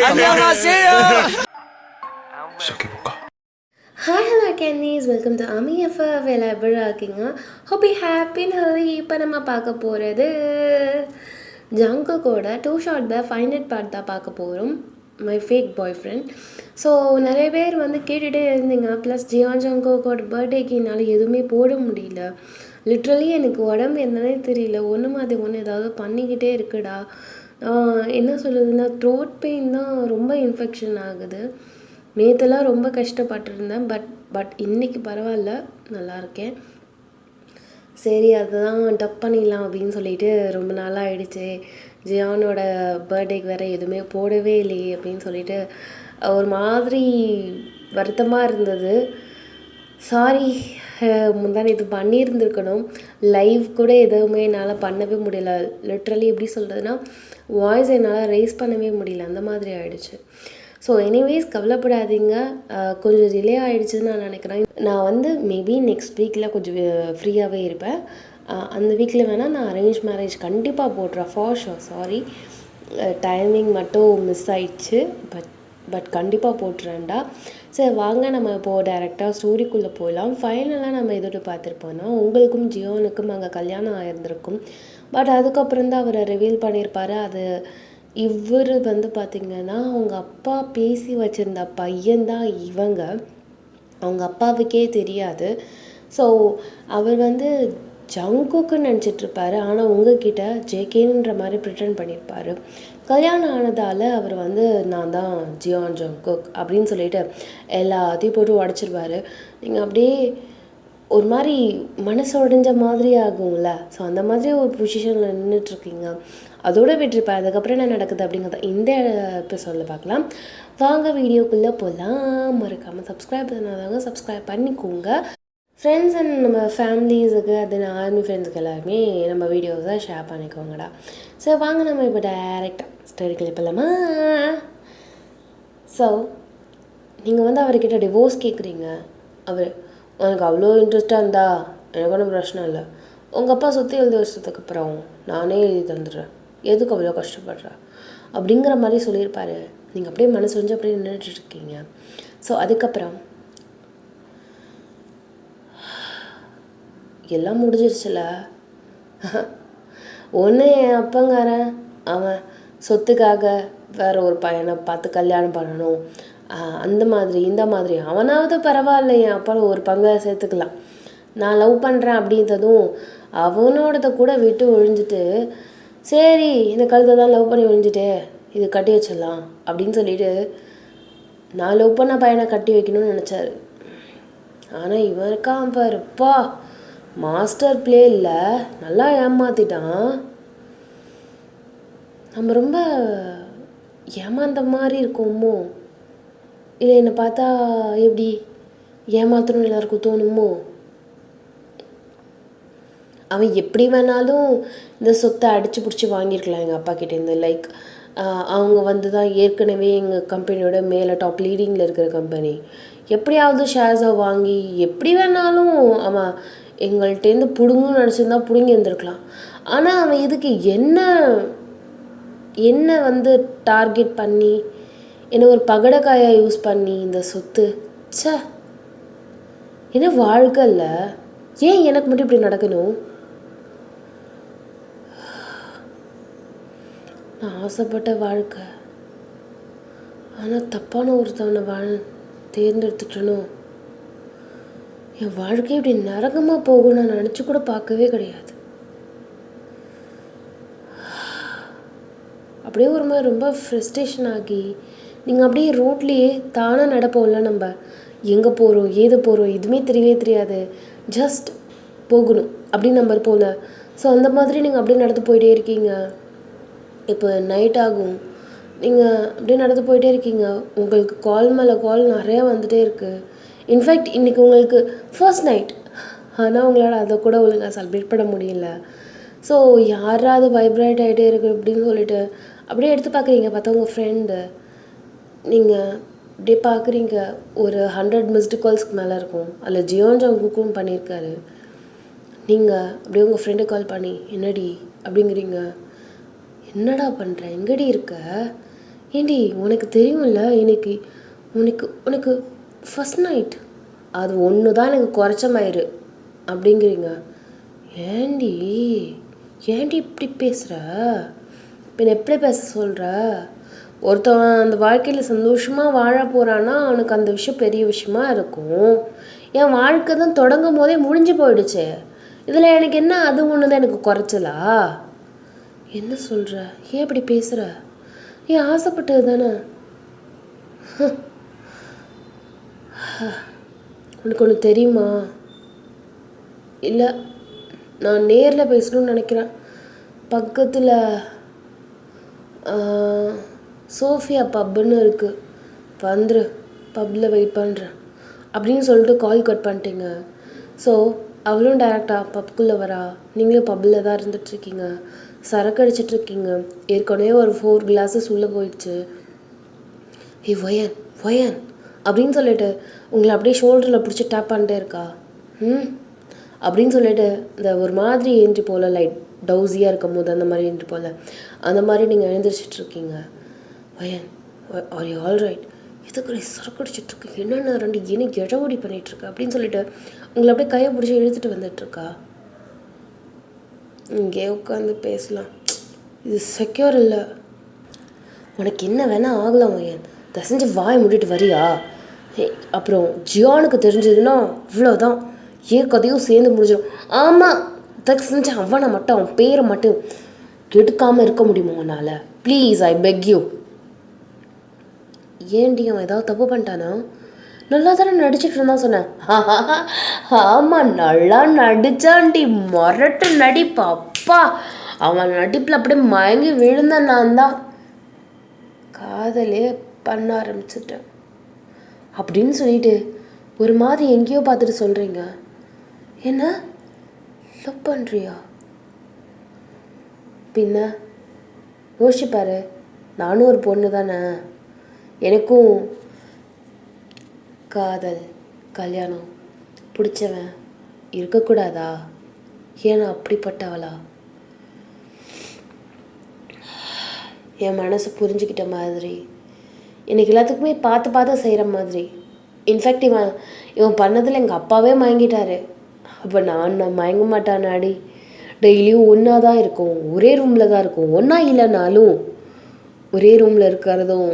Hi, hello Candies. Welcome to Ami FF. எல்லாம் எப்படி இருக்கீங்க? Hope you happy and healthy. இப்போ நம்ம பார்க்க போகிறது ஜங்குக்கோட 2 short by Find It part தான் பார்க்க போகிறோம். My fake bye friend. So நிறைய பேர் வந்து கேட்டுகிட்டே இருந்தீங்க. ப்ளஸ் ஜியான் ஜங்குக்கோட பர்த்டேக்கு என்னால் எதுவுமே போட முடியல. லிட்ரலி எனக்கு உடம்பு என்னன்னே தெரியல. ஒன்று மாதிரி ஒன்று ஏதாவது பண்ணிக்கிட்டே இருக்குடா. என்ன சொல்லுதுன்னா த்ரோட் பெயின் தான் ரொம்ப இன்ஃபெக்ஷன் ஆகுது. நேற்றுலாம் ரொம்ப கஷ்டப்பட்டுருந்தேன். பட் இன்றைக்கி பரவாயில்ல, நல்லா இருக்கேன். சரி அதுதான் டப் பண்ணிடலாம் அப்படின்னு சொல்லிட்டு ரொம்ப நாளாக ஆகிடுச்சு. ஜியானோட பர்த்டேக்கு வேறு எதுவுமே போடவே இல்லையே அப்படின்னு சொல்லிட்டு ஒரு மாதிரி வருத்தமாக இருந்தது. சாரி, முந்தானே இது பண்ணியிருந்துருக்கணும். லைவ் கூட எதுவுமே என்னால் பண்ணவே முடியல. லிட்ரலி எப்படி சொல்கிறதுனா வாய்ஸ் என்னால் ரைஸ் பண்ணவே முடியல, அந்த மாதிரி ஆகிடுச்சு. ஸோ எனிவேஸ் கவலைப்படாதீங்க, கொஞ்சம் டிலே ஆகிடுச்சுன்னு நான் நினைக்கிறேன். நான் வந்து மேபி நெக்ஸ்ட் வீக்கில் கொஞ்சம் ஃப்ரீயாகவே இருப்பேன். அந்த வீக்கில் வேணால் நான் அரேஞ்ச் மேரேஜ் கண்டிப்பாக போடுறேன் ஃபார் ஷோர். சாரி, டைமிங் மட்டும் மிஸ் ஆயிடுச்சு. பட் கண்டிப்பாக போட்டுறேன்டா. சரி வாங்க நம்ம இப்போது டைரெக்டாக ஸ்டோரிக்குள்ளே போகலாம். ஃபைனலாக நம்ம எதோடு பார்த்துருப்போன்னா உங்களுக்கும் ஜியோனுக்கும் அங்கே கல்யாணம் ஆகிருந்திருக்கும். பட் அதுக்கப்புறம் தான் அவரை ரிவீல் பண்ணியிருப்பார். அது இவர் வந்து பார்த்திங்கன்னா அவங்க அப்பா பேசி வச்சுருந்த பையன்தான் இவங்க. அவங்க அப்பாவுக்கே தெரியாது. ஸோ அவர் வந்து ஜங்குக்குன்னு நினச்சிட்ருப்பார். ஆனால் உங்ககிட்ட ஜேகேன்ற மாதிரி ப்ரிட்டன் பண்ணியிருப்பார். கல்யாணம் ஆனதால் அவர் வந்து நான் தான் ஜியான் ஜங்குக் அப்படின்னு சொல்லிட்டு எல்லாத்தையும் போட்டு உடச்சிருவார். நீங்கள் அப்படியே ஒரு மாதிரி மனசு உடைஞ்ச மாதிரி ஆகும்ல. ஸோ அந்த மாதிரி ஒரு பொசிஷனில் நின்றுட்டுருக்கீங்க. அதோடு விட்டுருப்பேன். அதுக்கப்புறம் என்ன நடக்குது அப்படிங்கிறத இந்த எபிசோடில் பார்க்கலாம். வாங்க வீடியோக்குள்ளே போகலாம். மறக்காமல் சப்ஸ்கிரைப் பண்ணாதாங்க சப்ஸ்கிரைப் பண்ணிக்கோங்க. ஃப்ரெண்ட்ஸ் அண்ட் நம்ம ஃபேமிலிஸுக்கு அது ஆர்மி ஃப்ரெண்ட்ஸுக்கு எல்லாருமே நம்ம வீடியோஸை ஷேர் பண்ணிக்கோங்கடா. ஸோ வாங்க நம்ம இப்போ டைரெக்டாக ஸ்டோரிக்குள்ளே போகலாமா. ஸோ நீங்கள் வந்து அவர்கிட்ட டிவோர்ஸ் கேட்குறீங்க. அவர் உனக்கு அவ்வளோ இன்ட்ரெஸ்ட்டாக இருந்தா எனக்கு ஒன்றும் பிரச்சனை இல்லை. உங்கள் அப்பா சுற்றி எழுதி வருஷத்துக்கு அப்புறம் நானே எழுதி தந்துடுறேன், எதுக்கு அவ்வளோ கஷ்டப்படுற அப்படிங்கிற மாதிரி சொல்லியிருப்பார். நீங்கள் அப்படியே மனசு வந்து அப்படியே நின்றுட்டுருக்கீங்க. ஸோ அதுக்கப்புறம் எல்லாம் முடிஞ்சிருச்சுல. ஒன்று என் அப்பங்காரன் அவன் சொத்துக்காக வேற ஒரு பையனை பார்த்து கல்யாணம் பண்ணணும், அந்த மாதிரி இந்த மாதிரி. அவனாவது பரவாயில்ல, என் அப்பாவை ஒரு பங்கை சேர்த்துக்கலாம். நான் லவ் பண்ணுறேன் அப்படின்றதும் அவனோடத கூட விட்டு ஒழிஞ்சிட்டு சரி இந்த கழுத்தை தான் லவ் பண்ணி ஒழிஞ்சிட்டு இது கட்டி வச்சிடலாம் அப்படின்னு சொல்லிட்டு நான் லவ் பண்ண பையனை கட்டி வைக்கணும்னு நினச்சாரு. ஆனால் இவன் இருக்கான் பாருப்பா, மாஸ்டர் பிளே இல்லை, நல்லா ஏமாற்றிட்டான். நம்ம ரொம்ப ஏமாந்த மாதிரி இருக்கோமோ, இல்லை என்னை பார்த்தா எப்படி ஏமாத்தணும் எல்லாருக்கும் தோணுமோ. அவன் எப்படி வேணாலும் இந்த சொத்தை அடித்து பிடிச்சி வாங்கியிருக்கலாம் எங்கள் அப்பா கிட்டேருந்து. லைக் அவங்க வந்து தான் ஏற்கனவே எங்கள் கம்பெனியோட மேலே டாப் லீடிங்கில் இருக்கிற கம்பெனி. எப்படியாவது ஷேர்ஸை வாங்கி எப்படி வேணாலும் அவன் எங்கள்கிட்டேருந்து பிடுங்கன்னு நினச்சிருந்தா பிடுங்கி இருந்திருக்கலாம். ஆனால் அவன் இதுக்கு என்ன வந்து டார்கெட் பண்ணி என்ன ஒரு பகடக்காயாக யூஸ் பண்ணி இந்த சொத்து சே என்ன வாழ்க்கை இல்லை. ஏன் எனக்கு மட்டும் இப்படி நடக்கணும்? நான் ஆசைப்பட்ட வாழ்க்கை, ஆனால் தப்பான ஒருத்தவனை தேர்ந்தெடுத்துட்டனும். என் வாழ்க்கை இப்படி நரகமாக போகும் நான் நினச்சி கூட பார்க்கவே கிடையாது. அப்படியே ஒரு மாதிரி ரொம்ப ஃப்ரஸ்ட்ரேஷன் ஆகி நீங்கள் அப்படியே ரோட்லேயே தானாக நடப்போம்ல. நம்ம எங்கே போகிறோம் ஏது போகிறோம் எதுவுமே தெரியவே தெரியாது, ஜஸ்ட் போகணும் அப்படின்னு நம்ம இருப்போம்ல. ஸோ அந்த மாதிரி நீங்கள் அப்படியே நடந்து போயிட்டே இருக்கீங்க. இப்போ நைட் ஆகும், நீங்கள் அப்படியே நடந்து போயிட்டே இருக்கீங்க. உங்களுக்கு கால் மேலே கால் நிறையா வந்துகிட்டே இருக்குது. இன்ஃபேக்ட் இன்றைக்கி உங்களுக்கு ஃபர்ஸ்ட் நைட், ஆனால் உங்களால் அதை கூட ஒழுங்காக செலிப்ரேட் பண்ண முடியல. ஸோ யாராவது வைப்ரேட் ஆகிட்டே இருக்குது அப்படின்னு சொல்லிட்டு அப்படியே எடுத்து பார்க்குறீங்க. பார்த்தா உங்கள் ஃப்ரெண்டு. நீங்கள் அப்படியே பார்க்குறீங்க, ஒரு 100 மிஸ்டு கால்ஸ்க்கு மேலே இருக்கும். அதில் ஜியான் ஜங்குக்கும் பண்ணியிருக்காரு. நீங்கள் அப்படியே உங்கள் ஃப்ரெண்டு கால் பண்ணி என்னடி அப்படிங்கிறீங்க. என்னடா பண்ணுற, எங்கடி இருக்க, ஏண்டி உனக்கு தெரியும்ல இன்னைக்கு உனக்கு உனக்கு ஃபஸ்ட் நைட் அது ஒன்று தான் எனக்கு குறைச்ச மயிறு அப்படிங்கிறீங்க. ஏண்டி ஏண்டி இப்படி பேசுகிற? பின் எப்படி பேச சொல்கிற? ஒருத்தவன் அந்த வாழ்க்கையில் சந்தோஷமாக வாழ போகிறான்னா அவனுக்கு அந்த விஷயம் பெரிய விஷயமா இருக்கும். என் வாழ்க்கை தான் தொடங்கும் போதே முடிஞ்சு போயிடுச்சு. இதில் எனக்கு என்ன அது ஒன்று தான் எனக்கு குறைச்சலா? என்ன சொல்கிற? ஏன் இப்படி பேசுகிற? ஏன் ஆசைப்பட்டது தானே? உனக்கு ஒன்று தெரியுமா? இல்லை, நான் நேரில் பேசணும்னு நினைக்கிறேன். பக்கத்தில் சோஃபியா பப்புன்னு இருக்குது, வந்துரு, பப்பில் வெயிட் பண்ணுறேன் அப்படின்னு சொல்லிட்டு கால் கட் பண்ணிட்டீங்க. ஸோ அவளும் டேரெக்டாக பப்புக்குள்ளே வரா, நீங்களும் பப்பில் தான் இருந்துகிட்ருக்கீங்க, சரக்கு அடிச்சிட்ருக்கீங்க. ஏற்கனவே ஒரு 4 glasses உள்ளே போயிடுச்சு. ஏ ஒயன் ஒயன் அப்படின்னு சொல்லிட்டு உங்களை அப்படியே ஷோல்டரில் பிடிச்சி டேப் பண்ணிட்டே இருக்கா. அப்படின்னு சொல்லிட்டு இந்த ஒரு மாதிரி ஏஞ்சி போல் லைட் டவுஸியாக இருக்கும் போது அந்த மாதிரி ஏஞ்சி போல் அந்த மாதிரி நீங்கள் எழுந்திரிச்சிட்ருக்கீங்க. Why are you all right? எதுக்கு சரக்கு அடிச்சிட்ருக்கு, என்னென்ன 2 என்ன இடஒடி பண்ணிகிட்ருக்கு அப்படின்னு சொல்லிட்டு உங்களை அப்படியே கையை பிடிச்சி இழுத்துட்டு வந்துட்டுருக்கா. இங்கே உட்காந்து பேசலாம், இது செக்யூர் இல்லை. உனக்கு என்ன வேணால் ஆகலாம் ஒயன், தசைஞ்சு வாயை மூடிட்டு வரியா? அப்புறம் ஜியானுக்கு தெரிஞ்சதுன்னா இவ்வளோதான், ஏன் கதையும் சேர்ந்து முடிஞ்சிடும். ஆமாம், தக்கு செஞ்சு அவனை மட்டும் அவன் பேரை மட்டும் கெடுக்காமல் இருக்க முடியுமா உன்னால்? Please I peg you. ஏன்டி அவன் ஏதாவது தப்பு பண்ணிட்டானா? நல்லா தானே நடிச்சிட்டு இருந்தான் சொன்னேன். ஆமாம், நல்லா நடிச்சான்டி, மொரட்டு நடிப்பா. அப்பா, அவன் நடிப்பில் அப்படியே மயங்கி விழுந்தான். நான் தான் காதலே பண்ண ஆரம்பிச்சிட்டேன் அப்படின்னு சொல்லிட்டு ஒரு மாதிரி எங்கேயோ பார்த்துட்டு சொல்கிறீங்க. என்ன லவ் பண்ணுறியா? பின்ன யோசிச்சுப்பாரு, நானும் ஒரு பொண்ணு தானே, எனக்கும் காதல் கல்யாணம் பிடிச்சவன் இருக்கக்கூடாதா? ஏன்னா அப்படிப்பட்டவளா? என் மனசை புரிஞ்சுக்கிட்ட மாதிரி, எனக்கு எல்லாத்துக்குமே பார்த்து பார்த்து செய்கிற மாதிரி. இன்ஃபேக்ட் இவன் பண்ணதில் எங்கள் அப்பாவே மயங்கிட்டாரு. அப்போ நான் மயங்க மாட்டானாடி? டெய்லியும் ஒன்றா தான் இருக்கும், ஒரே ரூமில் தான் இருக்கும். ஒன்றா இல்லைனாலும் ஒரே ரூமில் இருக்கிறதும்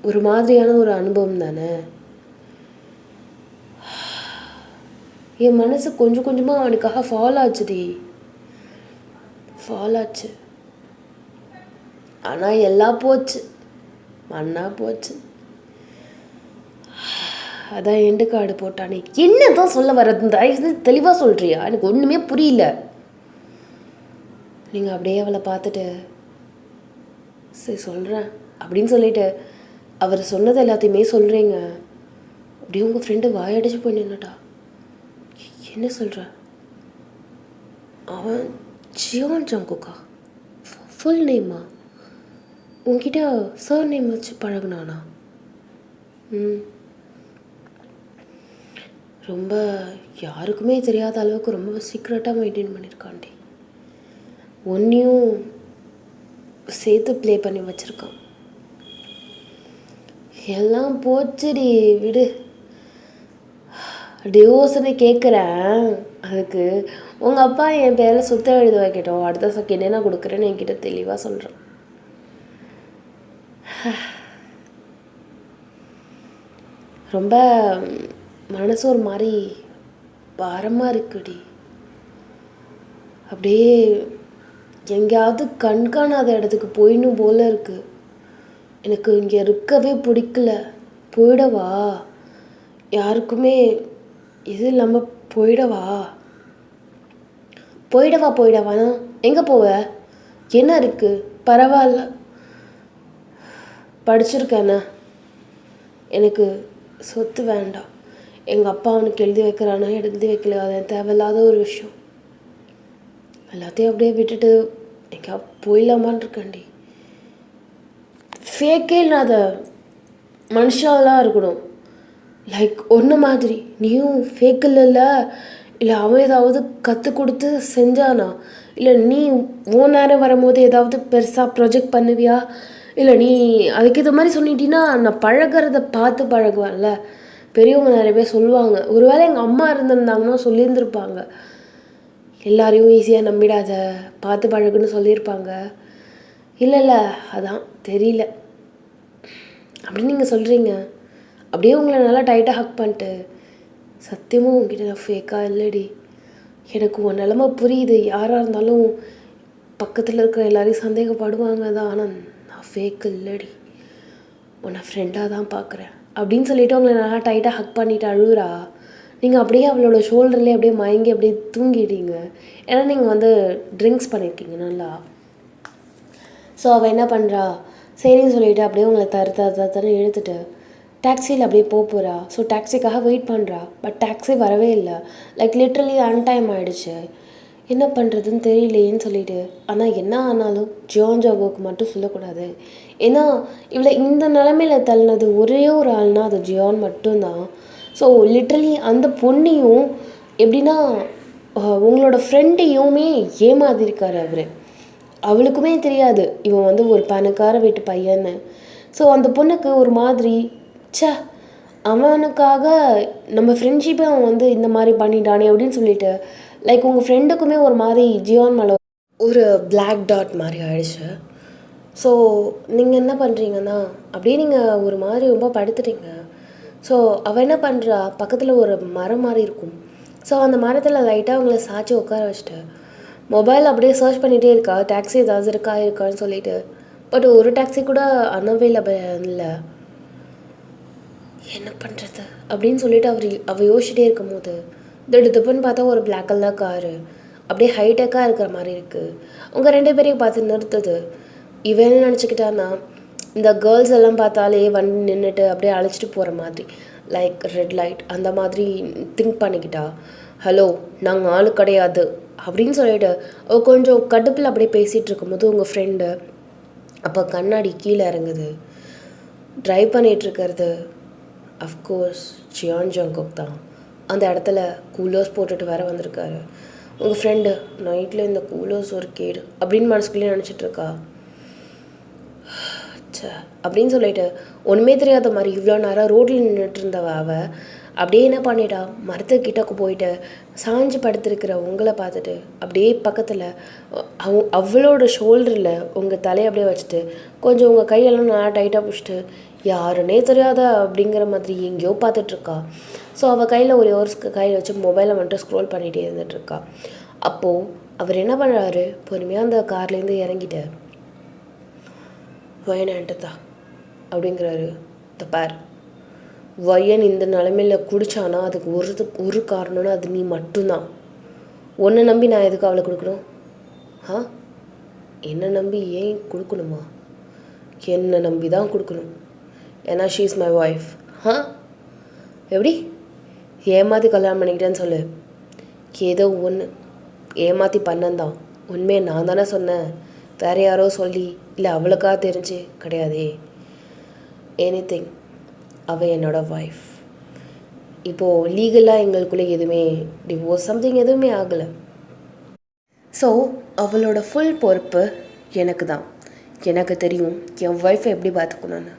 ஒரு மாதிரியான ஒரு அனுபவம் தானே. என் மனசு கொஞ்சம் கொஞ்சமாக அவனுக்காக ஃபாலோ ஆச்சுடி, ஃபாலோ ஆச்சு. ஆனால் எல்லாம் போச்சு, மண்ணா போச்சு. அதான் எண்டு கார்டு போட்டானே. என்ன தான் சொல்ல வர்றது தெளிவாக சொல்கிறியா? எனக்கு ஒன்றுமே புரியல. நீங்கள் அப்படியே அவளை பார்த்துட்டு சரி சொல்கிறேன் அப்படின்னு சொல்லிட்டு அவர் சொன்னது எல்லாத்தையுமே சொல்கிறீங்க. அப்படியே உங்கள் ஃப்ரெண்டு வாயடிச்சு போய் நின்னுட்டா. என்ன சொல்கிற? அவன் ஜியான் ஜங்குக்கா? ஃபுல் நேமா? உங்ககிட்ட சார் நேம் வச்சு பழகுனானா? ரொம்ப யாருக்குமே தெரியாத அளவுக்கு ரொம்ப சீக்ரெட்டாக மெயின்டைன் பண்ணியிருக்காண்டி. ஒன்றையும் சேர்த்து ப்ளே பண்ணி வச்சுருக்கான். எல்லாம் போச்சுடி, விடு. டிவோர்ஸ்னு கேட்குறேன், அதுக்கு உங்கள் அப்பா என் பேரில் சொத்தை எழுத வைக்கட்டும், அடுத்த செகண்ட் என்ன கொடுக்குறேன்னு என்கிட்ட தெளிவாக சொல்கிறேன். ரொம்ப மனசு ஒரு மாதிரி பாரமாக இருக்குடி. அப்படியே எங்கேயாவது கண்காணாத இடத்துக்கு போயிடணும் போல இருக்கு. எனக்கு இங்கே இருக்கவே பிடிக்கல. போயிடவா? யாருக்குமே இது இல்லாமல் போயிடவா? போயிடவானா? எங்கே போவ? என்ன இருக்குது? பரவாயில்ல, படிச்சிருக்கேண்ணா, எனக்கு சொத்து வேண்டாம். எங்கள் அப்பா அவனுக்கு எழுதி வைக்கிறானா எழுதி வைக்கல, அது தேவையில்லாத ஒரு விஷயம். எல்லாத்தையும் அப்படியே விட்டுட்டு எங்கேயா போயிடலாமான் இருக்கேன்டி. ஃபேக்கே இல்லாத மனுஷாலாம் இருக்கணும், லைக் ஒன்று மாதிரி. நீயும் ஃபேக் இல்லைல்ல? இல்லை அவன் ஏதாவது கற்றுக் கொடுத்து செஞ்சானா? இல்லை நீ ஓ நேரம் வரும்போது ஏதாவது பெருசாக ப்ரொஜெக்ட் பண்ணுவியா? இல்லை நீ அதுக்கு இது மாதிரி சொன்னிட்டீன்னா நான் பழகிறத பார்த்து பழகுவேன்ல. பெரியவங்க நிறைய பேர் சொல்லுவாங்க, ஒருவேளை எங்கள் அம்மா இருந்திருந்தாங்கன்னா சொல்லியிருந்திருப்பாங்க, எல்லாரையும் ஈஸியாக நம்பிடாத, பார்த்து பழகுன்னு சொல்லியிருப்பாங்க. இல்லை இல்லை அதான் தெரியல அப்படின்னு நீங்கள் சொல்கிறீங்க. அப்படியே உங்களை நல்லா டைட்டாக ஹக் பண்ணிட்டு, சத்தியமாக உங்ககிட்ட நான் ஃபேக்காக இல்லைடி, எனக்கு உன் நிலமை புரியுது, யாராக இருந்தாலும் பக்கத்தில் இருக்கிற எல்லாரையும் சந்தேகப்படுவாங்க தான், ஆனால் நான் ஃபேக் இல்லைடி, உன்னை ஃப்ரெண்டாக தான் பார்க்குறேன் அப்படின்னு சொல்லிவிட்டு உங்களை நல்லா டைட்டாக ஹக் பண்ணிவிட்டு அழுகுறா. நீங்கள் அப்படியே அவளோட ஷோல்டர்லேயே அப்படியே மயங்கி அப்படியே தூங்கிட்டீங்க. ஏன்னா நீங்கள் வந்து ட்ரிங்க்ஸ் பண்ணியிருக்கீங்க நல்லா. ஸோ அவள் என்ன பண்ணுறா, சரின்னு சொல்லிவிட்டு அப்படியே உங்களை தர இழுத்துட்டு டாக்ஸியில் அப்படியே போகிறா. ஸோ டாக்ஸிக்காக வெயிட் பண்ணுறா. பட் டாக்ஸி வரவே இல்லை. லைக் லிட்ரலி அன்டைம் ஆகிடுச்சு. என்ன பண்ணுறதுன்னு தெரியலையேன்னு சொல்லிட்டு, ஆனால் என்ன ஆனாலும் ஜியான் ஜாங்கோக்கு மட்டும் சொல்லக்கூடாது. ஏன்னா இவளை இந்த நிலமையில் தள்ளினது ஒரே ஒரு ஆள்னால் அது ஜியான் மட்டும்தான். ஸோ லிட்ரலி அந்த பொண்ணையும் எப்படின்னா உங்களோட ஃப்ரெண்டையுமே ஏமாதிருக்காரு அவர். அவளுக்குமே தெரியாது இவன் வந்து ஒரு பணக்கார வீட்டு பையன்னு. ஸோ அந்த பொண்ணுக்கு ஒரு மாதிரி அவனுக்காக நம்ம ஃப்ரெண்ட்ஷிப்பை அவன் வந்து இந்த மாதிரி பண்ணிட்டானே அப்படின்னு சொல்லிட்டு, லைக் உங்கள் ஃப்ரெண்டுக்குமே ஒரு மாதிரி ஜியான் மேலே ஒரு பிளாக் டாட் மாதிரி ஆயிடுச்சு. ஸோ நீங்கள் என்ன பண்ணுறீங்கன்னா அப்படியே நீங்கள் ஒரு மாதிரி ரொம்ப படுத்துட்டீங்க. ஸோ அவள் என்ன பண்ணுறா, பக்கத்தில் ஒரு மரம் மாதிரி இருக்கும். ஸோ அந்த மரத்தில் லைட்டாக அவங்கள சாய்ச்சி உட்கார வச்சுட்டு மொபைல் அப்படியே சர்ச் பண்ணிகிட்டே இருக்கா, டாக்ஸி ஏதாவது இருக்கான்னு சொல்லிட்டு. பட் ஒரு டாக்ஸி கூட அன்அவைலபிள் இல்லை. என்ன பண்ணுறது அப்படின்னு சொல்லிட்டு அவள் யோசிச்சுட்டே இருக்கும் போது திடுப்புன்னு பார்த்தா ஒரு பிளாக் கலர் காரு அப்படியே ஹைடெக்காக இருக்கிற மாதிரி இருக்குது. உங்கள் 2 பேரையும் பார்த்து நிறுத்துது. இவன் என்ன நினச்சிக்கிட்டான்னா, இந்த கேர்ள்ஸ் எல்லாம் பார்த்தாலே வண்டி நின்றுட்டு அப்படியே அழைச்சிட்டு போகிற மாதிரி, லைக் ரெட் லைட் அந்த மாதிரி திங்க் பண்ணிக்கிட்டா. ஹலோ, நாங்கள் ஆளு கிடையாது அப்படின்னு சொல்லிட்டு அவள் கொஞ்சம் கடுப்பில் அப்படியே பேசிகிட்டு இருக்கும்போது உங்கள் ஃப்ரெண்டு அப்போ கண்ணாடி கீழே இறங்குது. ட்ரைவ் பண்ணிகிட்ருக்கிறது அஃப்கோர்ஸ் ஜியான் ஜாங்கோக் தான். அந்த இடத்துல கூலர்ஸ் போட்டுட்டு வேற வந்திருக்காரு. உங்கள் ஃப்ரெண்டு நைட்டில் இந்த கூலர்ஸ் ஒரு கேடு அப்படின்னு மனசுக்குள்ளேயே நினச்சிட்ருக்கா. அப்படின்னு சொல்லிட்டு ஒன்றுமே தெரியாத மாதிரி இவ்வளோ நேரம் ரோட்டில் நின்றுட்டு இருந்தவ அவள் அப்படியே என்ன பண்ணிட்டா, மரத்துக்கிட்டக்கு போயிட்டு சாஞ்சு படுத்திருக்கிற உங்களை பார்த்துட்டு அப்படியே பக்கத்தில் அவளோட ஷோல்டரில் உங்கள் தலையை அப்படியே வச்சுட்டு கொஞ்சம் உங்கள் கையெல்லாம் நல்லா டைட்டாக பிடிச்சிட்டு யாருன்னே தெரியாத அப்படிங்கிற மாதிரி எங்கேயோ பார்த்துட்ருக்கா. ஸோ அவள் கையில் ஒரு கையில் வச்சு மொபைலை மட்டும் ஸ்க்ரோல் பண்ணிகிட்டே இருந்துகிட்ருக்கா. அப்போது அவர் என்ன பண்ணுறாரு, பொறுமையாக அந்த கார்லேருந்து இறங்கிட்டு வயனான்ட்டுதா அப்படிங்கிறாரு. தப்பார், வயன் இந்த நிலைமையில் குடித்தானா அதுக்கு ஒரு காரணம்னா அது நீ மட்டும்தான். உன்னை நம்பி நான் எதுக்கு அவளை கொடுக்கணும்? என்னை நம்பி ஏன் கொடுக்கணுமா? என்னை நம்பி தான் கொடுக்கணும், ஏன்னா ஷீ இஸ் மை ஒய்ஃப். எப்படி ஏமாற்றி கல்யாணம் பண்ணிக்கிட்டேன்னு சொல்லு. ஏதோ ஒன்று ஏமாற்றி பண்ணந்தான், உண்மையை நான் தானே சொன்னேன், வேறு யாரோ சொல்லி இல்லை அவளுக்காக தெரிஞ்சு கிடையாதே. எனிதிங், அவள் என்னோட ஒய்ஃப். இப்போது லீகலாக எங்களுக்குள்ளே எதுவுமே டிவோர்ஸ் சம்திங் எதுவுமே ஆகலை. ஸோ அவளோட ஃபுல் பொறுப்பு எனக்கு தான். எனக்கு தெரியும் என் ஒய்ஃபை எப்படி பார்த்துக்கணுன்னு.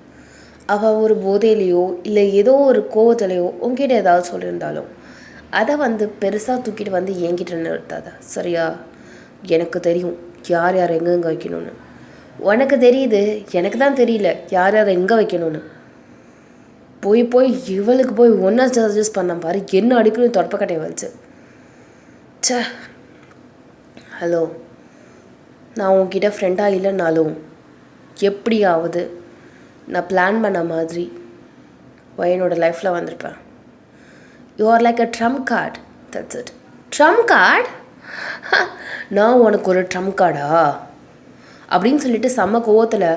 அவள் ஒரு போதையிலையோ இல்லை ஏதோ ஒரு கோவத்திலையோ உங்ககிட்ட ஏதாவது சொல்லியிருந்தாலும் அதை வந்து பெருசாக தூக்கிட்டு வந்து என்கிட்ட நிறுத்தாத, சரியா? எனக்கு தெரியும் யார் யார் எங்கெங்கே வைக்கணும்னு. உனக்கு தெரியுது, எனக்கு தான் தெரியல யார் யார் எங்கே வைக்கணும்னு. போய் இவளுக்கு போய் ஒன்றா சஜஸ்ட் பண்ண பாரு, என்ன அடிக்கணும் தொடப்பக்கட்டையை வச்சு. ஹலோ, நான் உன்கிட்ட ஃப்ரெண்டாக இல்லைனாலும் எப்படியாவது நான் பிளான் பண்ண மாதிரி என்னோட லைஃப்பில் வந்திருப்பேன். You are like a Trump card, that's it. Trump card? நான் உனக்கு ஒரு ட்ரம்ப் கார்டா அப்படின்னு சொல்லிட்டு செம்ம கோவத்தில்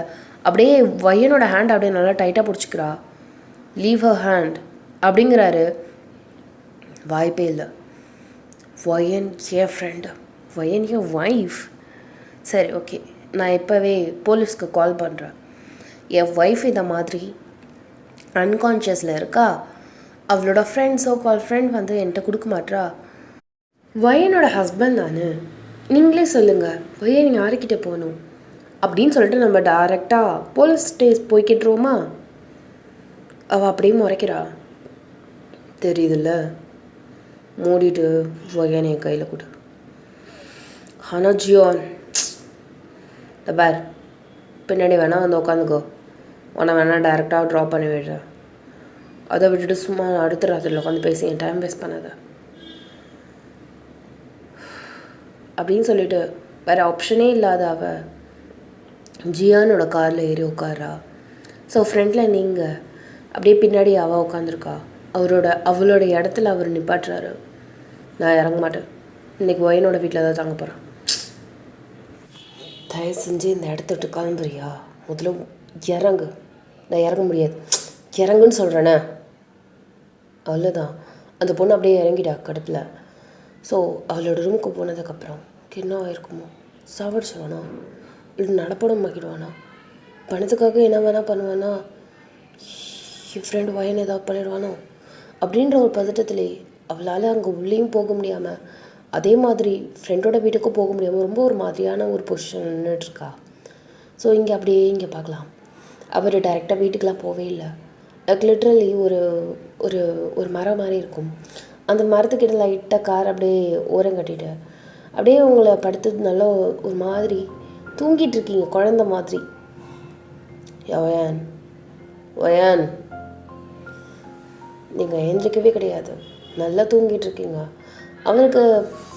அப்படியே வயனோட ஹேண்ட் அப்படியே நல்லா டைட்டாக பிடிச்சிக்கிறா. லீவ் ஹர் ஹேண்ட் அப்படிங்கிறாரு. வாய்ப்பே இல்லை. வயன் என் ஃப்ரெண்டு, வயன் என் ஒய்ஃப். சரி ஓகே, நான் இப்போவே போலீஸ்க்கு கால் பண்ணுறேன். என் ஒய்ஃப் இந்த மாதிரி அன்கான்ஷியஸில் இருக்கா, அவளோட ஃப்ரெண்ட் வந்து என்கிட்ட கொடுக்க மாட்றா. வயனோட ஹஸ்பண்ட் நான், நீங்களே சொல்லுங்கள், வயன் யாருக்கிட்ட போகணும்? அப்படின்னு சொல்லிட்டு நம்ம டைரெக்டாக போலீஸ் ஸ்டேஷன் போய்க்கிட்டுருவோமா? அவள் அப்படியே முறைக்கிறா. தெரியுதுல்ல, மூடிட்டு வகையான என் கையில் கொடு. ஆனால் ஜியோன் பார், பின்னாடி வேணால் வந்து உட்காந்துக்கோ, உன்னை வேணால் டைரெக்டாக ட்ராப் பண்ணி விடுறேன். அதை விட்டுட்டு சும்மா அடுத்த ராத்திரியில் உட்காந்து பேசி என் டைம் வேஸ்ட் பண்ணாத அப்படின்னு சொல்லிட்டு வேறு ஆப்ஷனே இல்லாத அவள் ஜியானோட காரில் ஏறி உட்காரா. ஸோ ஃப்ரெண்டில் நீங்கள் அப்படியே பின்னாடி அவள் உட்காந்துருக்கா. அவளோட இடத்துல அவர் நிப்பாட்டுறாரு. நான் இறங்க மாட்டேன், இன்றைக்கி ஒயனோட வீட்டில் தான் தாங்க போகிறேன். தயவு செஞ்சு இந்த இடத்த விட்டு கிளம்புறியா? முதல்ல இறங்கு. நான் இறங்க முடியாது, இறங்குன்னு சொல்கிறேனே. அவ்வளோதான். அந்த பொண்ணு அப்படியே இறங்கிட்டா கடுப்பில். ஸோ அவளோட ரூமுக்கு போனதுக்கப்புறம் என்ன ஆயிருக்குமோ? சாவடிச்சுவானா, இல்லை நடப்படம் ஆக்கிடுவானா, பணத்துக்காக என்ன வேணால் பண்ணுவானா, என் ஃப்ரெண்டு வயன் ஏதாவது பண்ணிடுவானோ அப்படின்ற ஒரு பதட்டத்திலே அவளால் அங்கே உள்ளேயும் போக முடியாமல், அதே மாதிரி ஃப்ரெண்டோட வீட்டுக்கும் போக முடியாமல் ரொம்ப ஒரு மாதிரியான ஒரு பொசிஷன் நின்றுட்டுருக்கா. ஸோ இங்கே பார்க்கலாம், அவர் டைரெக்டாக வீட்டுக்கெலாம் போவே இல்லை. லிட்ரலி ஒரு ஒரு ஒரு மரம் மாதிரி இருக்கும். அந்த மரத்துக்கிட்ட லைட்டாக கார் அப்படியே ஓரம் கட்டிட்டு அப்படியே உங்களை படுத்து நல்லா ஒரு மாதிரி தூங்கிட்டு இருக்கீங்க, குழந்த மாதிரி. ஒயான் ஒயான், நீங்கள் எழுந்திரிக்கவே கிடையாது, நல்லா தூங்கிட்டு இருக்கீங்க. அவனுக்கு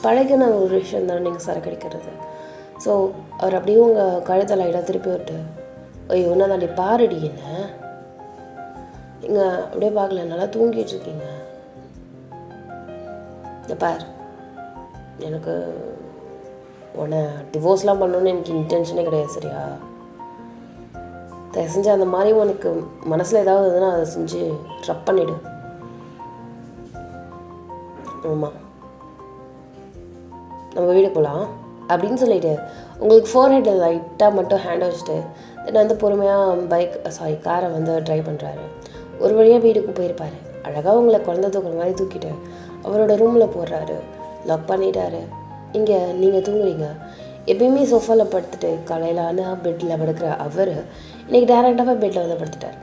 பழகின ஒரு விஷயம் தானே நீங்கள் சரக்கடிக்கிறது. ஸோ அவர் அப்படியே உங்கள் கழுத்தை லைட்டாக திருப்பி விட்டு, ஐயோ நான் தாண்டி பாருடி, என்ன நீங்கள் அப்படியே பார்க்கல, நல்லா தூங்கிட்டு இருக்கீங்க. இந்த பார், எனக்கு உன்னை டிவோர்ஸ்லாம் பண்ணணுன்னு எனக்கு இன்டென்ஷனே கிடையாது, சரியா? தயவு செஞ்சு அந்த மாதிரி உனக்கு மனசில் ஏதாவது இருந்ததுன்னா அதை செஞ்சு ட்ரப் பண்ணிவிடு. ஆமாம், நம்ம வீடு போகலாம் அப்படின்னு சொல்லிவிட்டு உங்களுக்கு ஃபோர்ஹெட்டில் லைட்டாக மட்டும் ஹேண்ட் வச்சுட்டு தென் வந்து பொறுமையாக காரை வந்து ட்ரைவ் பண்ணுறாரு. ஒரு வழியாக வீட்டுக்கு போயிருப்பார். அழகாக உங்களை குழந்தை தூக்குற மாதிரி தூக்கிட்டு அவரோட ரூமில் போடுறாரு, லாக் பண்ணிட்டாரு. இங்கே நீங்கள் தூங்குறீங்க. எப்பயுமே சோஃபாவில் படுத்துட்டு காலையில் ஆனால் பெட்டில் படுக்கிற அவர் இன்றைக்கி டேரெக்டாக பெட்டில் வந்து படுத்துட்டார்.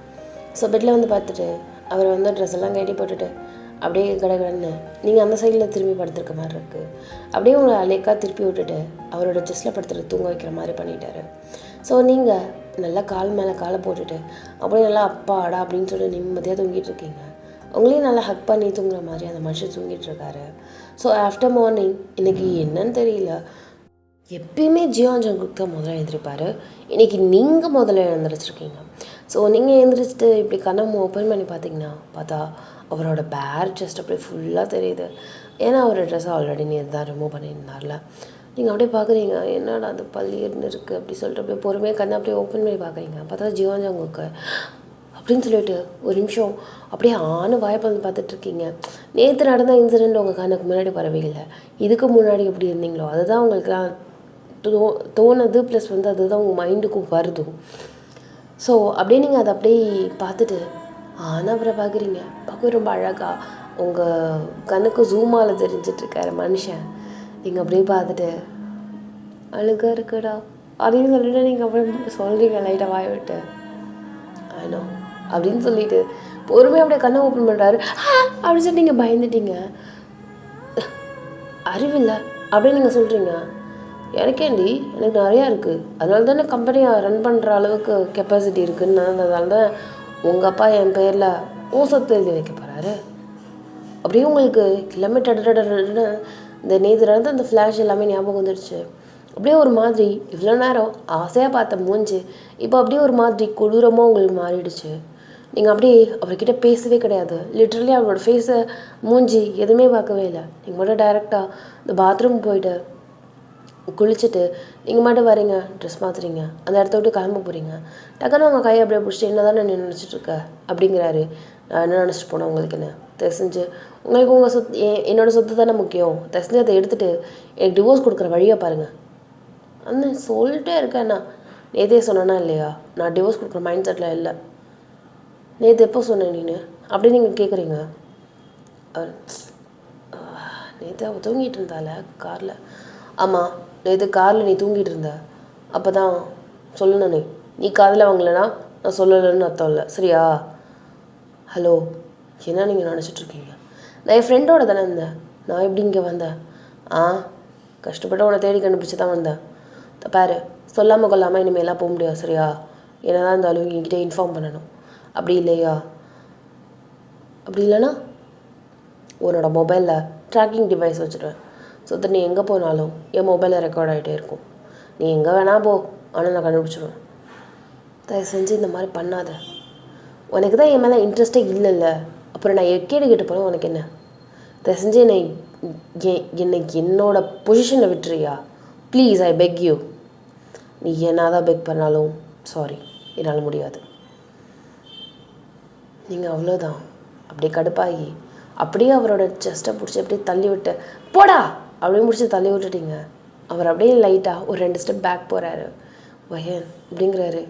ஸோ பெட்டில் வந்து பார்த்துட்டு அவர் வந்து ட்ரெஸ் எல்லாம் கட்டி போட்டுட்டு அப்படியே கடகடன்னு நீங்கள் அந்த சைடில் திரும்பி படுத்துருக்க மாதிரி இருக்குது. அப்படியே உங்களை அலைக்காக திருப்பி விட்டுட்டு அவரோட செஸ்ட்டில் படுத்துட்டு தூங்க வைக்கிற மாதிரி பண்ணிட்டாரு. ஸோ நீங்கள் நல்லா கால் மேலே காலை போட்டுட்டு அப்படியே நல்லா அப்பாடா அப்படின்னு சொல்லி நிம்மதியாக தூங்கிட்டு இருக்கீங்க. உங்களையும் நல்லா ஹக் பண்ணி தூங்குற மாதிரி அந்த மனுஷன் தூங்கிட்டு இருக்காரு. ஸோ ஆஃப்டர் மார்னிங் இன்றைக்கி என்னன்னு தெரியல, எப்பயுமே ஜியான் ஜங்குக் தான் முதல்ல எழுந்திருப்பார். இன்றைக்கி நீங்கள் முதல்ல எழுந்திரிச்சிருக்கீங்க. ஸோ நீங்கள் எழுந்திரிச்சிட்டு இப்படி கண்ணை ஓப்பன் பண்ணி பார்த்தா அவரோட பேர் செஸ்ட் அப்படியே ஃபுல்லாக தெரியுது. ஏன்னா அவரோட ட்ரெஸ்ஸை ஆல்ரெடி நேற்று தான் ரிமூவ் பண்ணியிருந்தார்ல. நீங்கள் அப்படியே பார்க்குறீங்க, என்னடா அது பள்ளின்னு இருக்குது அப்படி சொல்லிட்டு அப்படியே பொறுமையாக கண்ணை அப்படியே ஓப்பன் பண்ணி பார்க்குறீங்க. பார்த்தா ஜியான் ஜங்குக் அப்படின்னு சொல்லிட்டு ஒரு நிமிஷம் அப்படியே வாய்ப்பு பார்த்துட்ருக்கீங்க. நேற்று நடந்த இன்சிடெண்ட் உங்கள் கண்ணுக்கு முன்னாடி வரவே இல்லை. இதுக்கு முன்னாடி எப்படி இருந்தீங்களோ அதுதான் உங்களுக்குலாம் தோணுது. ப்ளஸ் வந்து அதுதான் உங்கள் மைண்டுக்கும் வருது. ஸோ அப்படியே நீங்கள் அதை அப்படியே பார்த்துட்டு அப்புறம் பார்க்குறீங்க. பார்க்க ரொம்ப அழகாக உங்கள் கண்ணுக்கு ஜூமால் தெரிஞ்சிட்ருக்காரு மனுஷன். நீங்கள் அப்படியே பார்த்துட்டு அழுகாக இருக்குடா அப்படின்னு சொல்லிட்டு நீங்கள் அப்படியே சொல்கிறீங்க லைட்டாக வாய விட்டு, ஆனோ அப்படின்னு சொல்லிட்டு பொறுமையாக அப்படியே கண்ணை ஓப்பன் பண்ணுறாரு. அப்படின்னு சொல்லி நீங்கள் பயந்துட்டீங்க. அறிவில்லை அப்படின்னு நீங்கள் சொல்கிறீங்க. எனக்கேண்டி, எனக்கு நிறையா இருக்குது, அதனால தானே கம்பெனியை ரன் பண்ணுற அளவுக்கு கெப்பாசிட்டி இருக்குதுன்னு. அதனால தான் உங்கள் அப்பா என் பேரில் சொத்து எழுதி வைக்க போகிறாரு. அப்படியே உங்களுக்கு எல்லாமே டடன்னு இந்த நேற்று நடந்த அந்த ஃப்ளாஷ் எல்லாமே ஞாபகம் வந்துடுச்சு. அப்படியே ஒரு மாதிரி இவ்வளோ நேரம் ஆசையாக பார்த்த மூஞ்சி இப்போ அப்படியே ஒரு மாதிரி கொடூரமாக உங்களுக்கு மாறிடுச்சு. நீங்கள் அப்படியே அவர்கிட்ட பேசவே கிடையாது. லிட்ரலி அவரோட ஃபேஸை மூஞ்சி எதுவுமே பார்க்கவே இல்லை. நீங்கள் மட்டும் டைரெக்டாக இந்த பாத்ரூம் போயிட்டு குளிச்சுட்டு நீங்கள் மட்டும் வரீங்க, ட்ரெஸ் மாற்றுறீங்க, அந்த இடத்த விட்டு கிளம்ப போகிறீங்க. டக்குன்னு உங்கள் கையை அப்படியே பிடிச்சிட்டு என்ன தானே நீ நினச்சிட்ருக்க அப்படிங்கிறாரு. நான் என்ன நினச்சிட்டு போனேன் உங்களுக்கு என்ன? தெரிஞ்சு உங்களுக்கு உங்கள் என்னோடய சொத்து தானே முக்கியம். தெரிஞ்சு அதை எடுத்துகிட்டு எனக்கு டிவோர்ஸ் கொடுக்குற வழியாக பாருங்கள். அந்த சொல்லிட்டே இருக்கேண்ணா. நேற்றே சொன்னேன்னா இல்லையா, நான் டிவோர்ஸ் கொடுக்குற மைண்ட் செட்டில் இல்லை. நேற்று எப்போ சொன்னேன் நீನು அப்படின்னு நீங்கள் கேட்குறீங்க. நேற்று அவள் தூங்கிட்டு இருந்தால காரில். ஆமாம், நேற்று காரில் நீ தூங்கிட்டு இருந்த. அப்போ தான் சொல்லணும் நீ காதில் வாங்கலைன்னா நான் சொல்லலைன்னு அர்த்தம் இல்லை, சரியா? ஹலோ, என்ன நீங்கள் நினச்சிட்ருக்கீங்க? நான் என் ஃப்ரெண்டோட தானே இருந்தேன், நான் எப்படி இங்கே வந்தேன்? கஷ்டப்பட்டு உன்னை தேடி கண்டுபிடிச்சி தான் வந்தேன். பாரு, சொல்லாமல் கொள்ளாமல் இனிமேலாம் போக முடியாது, சரியா? என்ன தான் இருந்தாலும் என்கிட்ட இன்ஃபார்ம் பண்ணணும். அப்படி இல்லையா? அப்படி இல்லைன்னா உன்னோட மொபைலில் ட்ராக்கிங் டிவைஸ் வச்சுருவேன். ஸோ நீ எங்கே போனாலும் என் மொபைலில் ரெக்கார்ட் ஆகிட்டே இருக்கும். நீ எங்கே வேணால் போ, ஆனால் நான் கண்டுபிடிச்சிடுவேன். தயவு செஞ்சு இந்த மாதிரி பண்ணாத. உனக்கு தான் என் மேலே இன்ட்ரெஸ்ட்டே இல்லைல்ல, அப்புறம் நான் எக்கேடு கேட்டு போனேன் உனக்கு என்ன? தயவு செஞ்சு என்னை என்னோட பொசிஷனில் விட்டுறியா? Please, I peg you. நீ என்ன தான் பெக் பண்ணாலும் சாரி, என்னால் முடியாது. நீங்கள் அவ்வளோதான். அப்படியே கடுப்பாகி அப்படியே அவரோட செஸ்ட்டை பிடிச்சி அப்படியே தள்ளி விட்டு போடா அப்படியே முடிச்சு தள்ளி விட்டுட்டீங்க. அவர் அப்படியே லைட்டாக ஒரு 2 ஸ்டெப் பேக் போகிறாரு. வயன் அப்படிங்கிறாரு,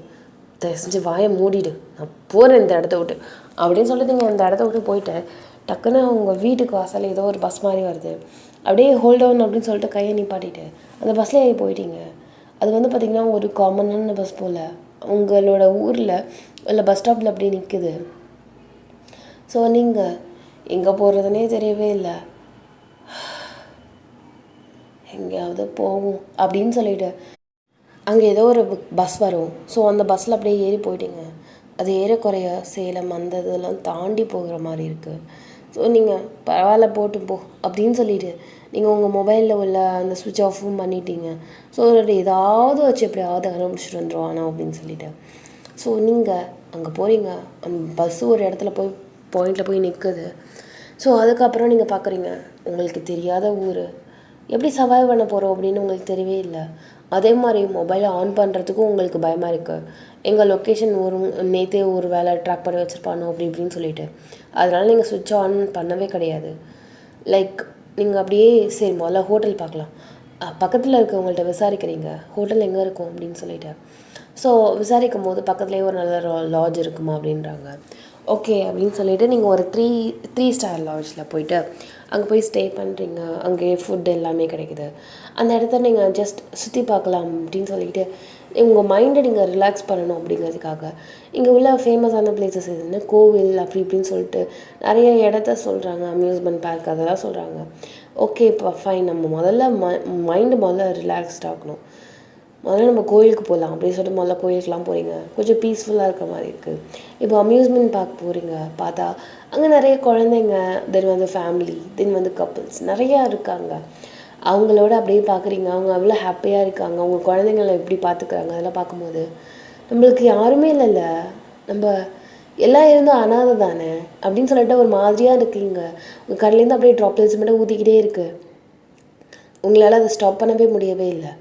தயவு செஞ்சு வாயை மூடிடு, நான் போகிறேன் இந்த இடத்த விட்டு அப்படின்னு சொல்லிட்டு நீங்கள் அந்த இடத்த விட்டு போயிட்டு டக்குன்னு உங்கள் வீட்டுக்கு வாசல் ஏதோ ஒரு பஸ் மாதிரி வருது. அப்படியே ஹோல்ட் டவுன் அப்படின்னு சொல்லிட்டு கையை நிப்பாட்டிட்டு அந்த பஸ்ஸில் ஏறி போயிட்டீங்க. அது வந்து பார்த்திங்கன்னா ஒரு காமனான பஸ் போல் உங்களோட ஊரில் இல்லை பஸ் ஸ்டாப்பில் அப்படியே நிற்குது. ஸோ நீங்கள் எங்கே போகிறதுனே தெரியவே இல்லை. எங்கேயாவது போகும் அப்படின்னு சொல்லிட்டு அங்கே ஏதோ ஒரு பஸ் வரும். ஸோ அந்த பஸ்ஸில் அப்படியே ஏறி போயிட்டீங்க. அது ஏறக்குறைய சேலம் அந்த இதெல்லாம் தாண்டி போகிற மாதிரி இருக்குது. ஸோ நீங்கள் பரவாயில்ல போட்டு போ அப்படின்னு சொல்லிவிட்டு நீங்கள் உங்கள் மொபைலில் உள்ள அந்த சுவிட்ச் ஆஃபும் பண்ணிட்டீங்க. ஸோ ஏதாவது வச்சு எப்படியாவது கண்டுபிடிச்சிட்டு வந்துடுவானோ அப்படின்னு சொல்லிவிட்டு ஸோ நீங்கள் அங்கே போகிறீங்க. அந்த பஸ்ஸு ஒரு இடத்துல போய் பாயிண்டில் போய் நிற்குது. ஸோ அதுக்கப்புறம் நீங்கள் பார்க்குறீங்க, உங்களுக்கு தெரியாத ஊர், எப்படி சர்வைவ் பண்ண போகிறோம் அப்படின்னு உங்களுக்கு தெரியவே இல்லை. அதே மாதிரி மொபைலை ஆன் பண்ணுறதுக்கும் உங்களுக்கு பயமாக இருக்குது. எங்கள் லொக்கேஷன் நேற்றே ஒரு வேலை ட்ராக் பண்ணி வச்சுருப்பானோ அப்படி இப்படின்னு சொல்லிட்டு அதனால் நீங்கள் சுவிட்ச் ஆன் பண்ணவே கிடையாது. லைக் நீங்கள் அப்படியே சரி முதல்ல ஹோட்டல் பார்க்கலாம், பக்கத்தில் இருக்கவங்கள்ட்ட விசாரிக்கிறீங்க ஹோட்டல் எங்கே இருக்கும் அப்படின்னு சொல்லிட்டு. ஸோ விசாரிக்கும் போது பக்கத்துலேயே ஒரு நல்ல லாட்ஜ் இருக்குமா அப்படின்றாங்க. ஓகே அப்படின்னு சொல்லிவிட்டு நீங்கள் ஒரு த்ரீ ஸ்டார் லாட்ஜில் போயிட்டு அங்கே போய் ஸ்டே பண்ணுறீங்க. அங்கேயே ஃபுட் எல்லாமே கிடைக்குது. அந்த இடத்த நீங்கள் ஜஸ்ட் சுற்றி பார்க்கலாம் அப்படின்னு சொல்லிட்டு உங்கள் மைண்டை நீங்கள் ரிலாக்ஸ் பண்ணணும் அப்படிங்கிறதுக்காக இங்கே உள்ள ஃபேமஸான பிளேசஸ் எதுன்னு கோவில் அப்படி இப்படின்னு சொல்லிட்டு நிறைய இடத்த சொல்கிறாங்க, அம்யூஸ்மெண்ட் பார்க் அதெல்லாம் சொல்கிறாங்க. ஓகே இப்போ ஃபைன், நம்ம முதல்ல முதல்ல ரிலாக்ஸ்ட் ஆகணும். முதல்ல நம்ம கோயிலுக்கு போகலாம் அப்படின்னு சொல்லிட்டு முதல்ல கோயிலுக்குலாம் போகிறீங்க, கொஞ்சம் பீஸ்ஃபுல்லாக இருக்க மாதிரி இருக்குது. இப்போ அம்யூஸ்மெண்ட் பார்க் போகிறீங்க, பார்த்தா அங்கே நிறைய குழந்தைங்க, தென் வந்து ஃபேமிலி, தென் வந்து கப்புள்ஸ் நிறையா இருக்காங்க. அவங்களோட அப்படியே பார்க்குறீங்க, அவங்க அவ்வளோ ஹாப்பியாக இருக்காங்க. அவங்க குழந்தைங்கள எப்படி பார்த்துக்குறாங்க அதெல்லாம் பார்க்கும்போது நம்மளுக்கு யாருமே இல்லைல்ல, நம்ம எல்லாம் இருந்தும் அனாதை தானே அப்படின்னு சொல்லிட்டு ஒரு மாதிரியாக இருக்கீங்க. உங்கள் கண்லேருந்து அப்படியே ட்ராப்லெட்ஸ் மட்டும் ஊற்றிக்கிட்டே இருக்குது. உங்களால் அதை ஸ்டாப் பண்ணவே முடியவே இல்லை.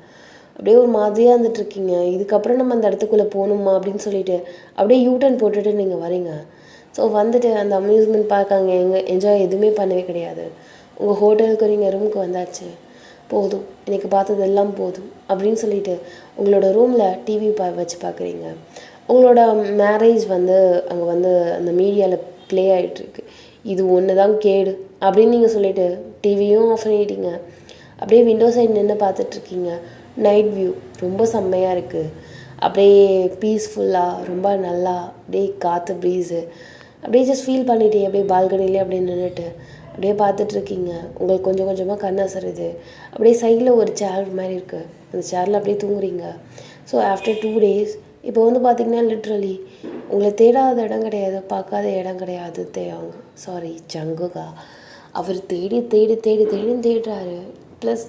அப்படியே ஒரு மாதிரியாக இருந்துகிட்ருக்கீங்க. இதுக்கப்புறம் நம்ம அந்த இடத்துக்குள்ளே போகணுமா அப்படின்னு சொல்லிட்டு அப்படியே யூட்டர்ன் போட்டுட்டு நீங்கள் வரீங்க. ஸோ வந்துட்டு அந்த அம்யூஸ்மெண்ட் பார்க் அங்கே என்ஜாய் எதுவுமே பண்ணவே கிடையாது. உங்கள் ஹோட்டலுக்கு நீங்கள் ரூமுக்கு வந்தாச்சு, போதும் எனக்கு பார்த்தது எல்லாம் போதும் அப்படின்னு சொல்லிட்டு உங்களோட ரூமில் டிவி வச்சு பார்க்குறீங்க. உங்களோட மேரேஜ் வந்து அங்கே வந்து அந்த மீடியாவில் ப்ளே ஆகிட்டுருக்கு. இது ஒன்று தான் கேடு அப்படின்னு நீங்கள் சொல்லிவிட்டு டிவியும் ஆஃப் பண்ணிட்டீங்க. அப்படியே விண்டோ சைடு நின்று பார்த்துட்ருக்கீங்க. நைட் வியூ ரொம்ப செம்மையாக இருக்குது. அப்படியே பீஸ்ஃபுல்லாக ரொம்ப நல்லா அப்படியே காற்று ப்ரீஸு அப்படியே ஜஸ்ட் ஃபீல் பண்ணிவிட்டு அப்படியே பால்கனிலே அப்படியே நின்றுட்டு அப்படியே பார்த்துட்ருக்கீங்க. உங்களுக்கு கொஞ்சம் கொஞ்சமாக கண் அசருது. அப்படியே சைடில் ஒரு சேர் மாதிரி இருக்குது, அந்த சேரில் அப்படியே தூங்குறீங்க. ஸோ ஆஃப்டர் 2 days இப்போ வந்து பார்த்திங்கன்னா லிட்ரலி உங்களை தேடாத இடம் கிடையாது, பார்க்காத இடம் கிடையாது. ஜங்குகா அவர் தேடி தேடி தேடி தேடின்னு தேடுறாரு. ப்ளஸ்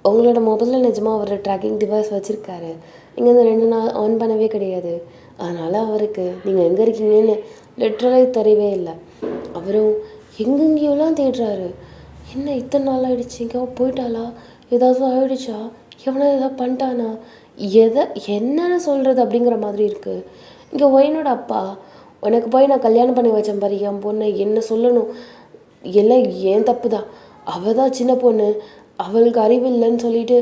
உங்களோட மொபைலில் நிஜமாக அவர் ட்ராக்கிங் டிவைஸ் வச்சுருக்காரு. நீங்கள் இந்த 2 நாள் ஆன் பண்ணவே கிடையாது. அதனால் அவருக்கு நீங்கள் எங்கே இருக்கீங்கன்னு லிட்ரலாக தெரியவே இல்லை. அவரும் எங்கெங்கேயோலாம் தேடுறாரு. என்ன இத்தனை நாள் ஆகிடுச்சு, எங்கே போயிட்டாளா, ஏதாவது ஆகிடுச்சா, எவனா ஏதாவது பண்ணிட்டானா, என்னென்னு சொல்கிறது அப்படிங்கிற மாதிரி இருக்குது. இங்கே ஒயினோட அப்பா உனக்கு போய் நான் கல்யாணம் பண்ணி வச்சேன் பாரு என் பொண்ணை, என்ன சொல்லணும், எல்லாம் ஏன் தப்பு தான். அவள் தான் சின்ன பொண்ணு, அவளுக்கு அறிவில்லைன்னு சொல்லிட்டு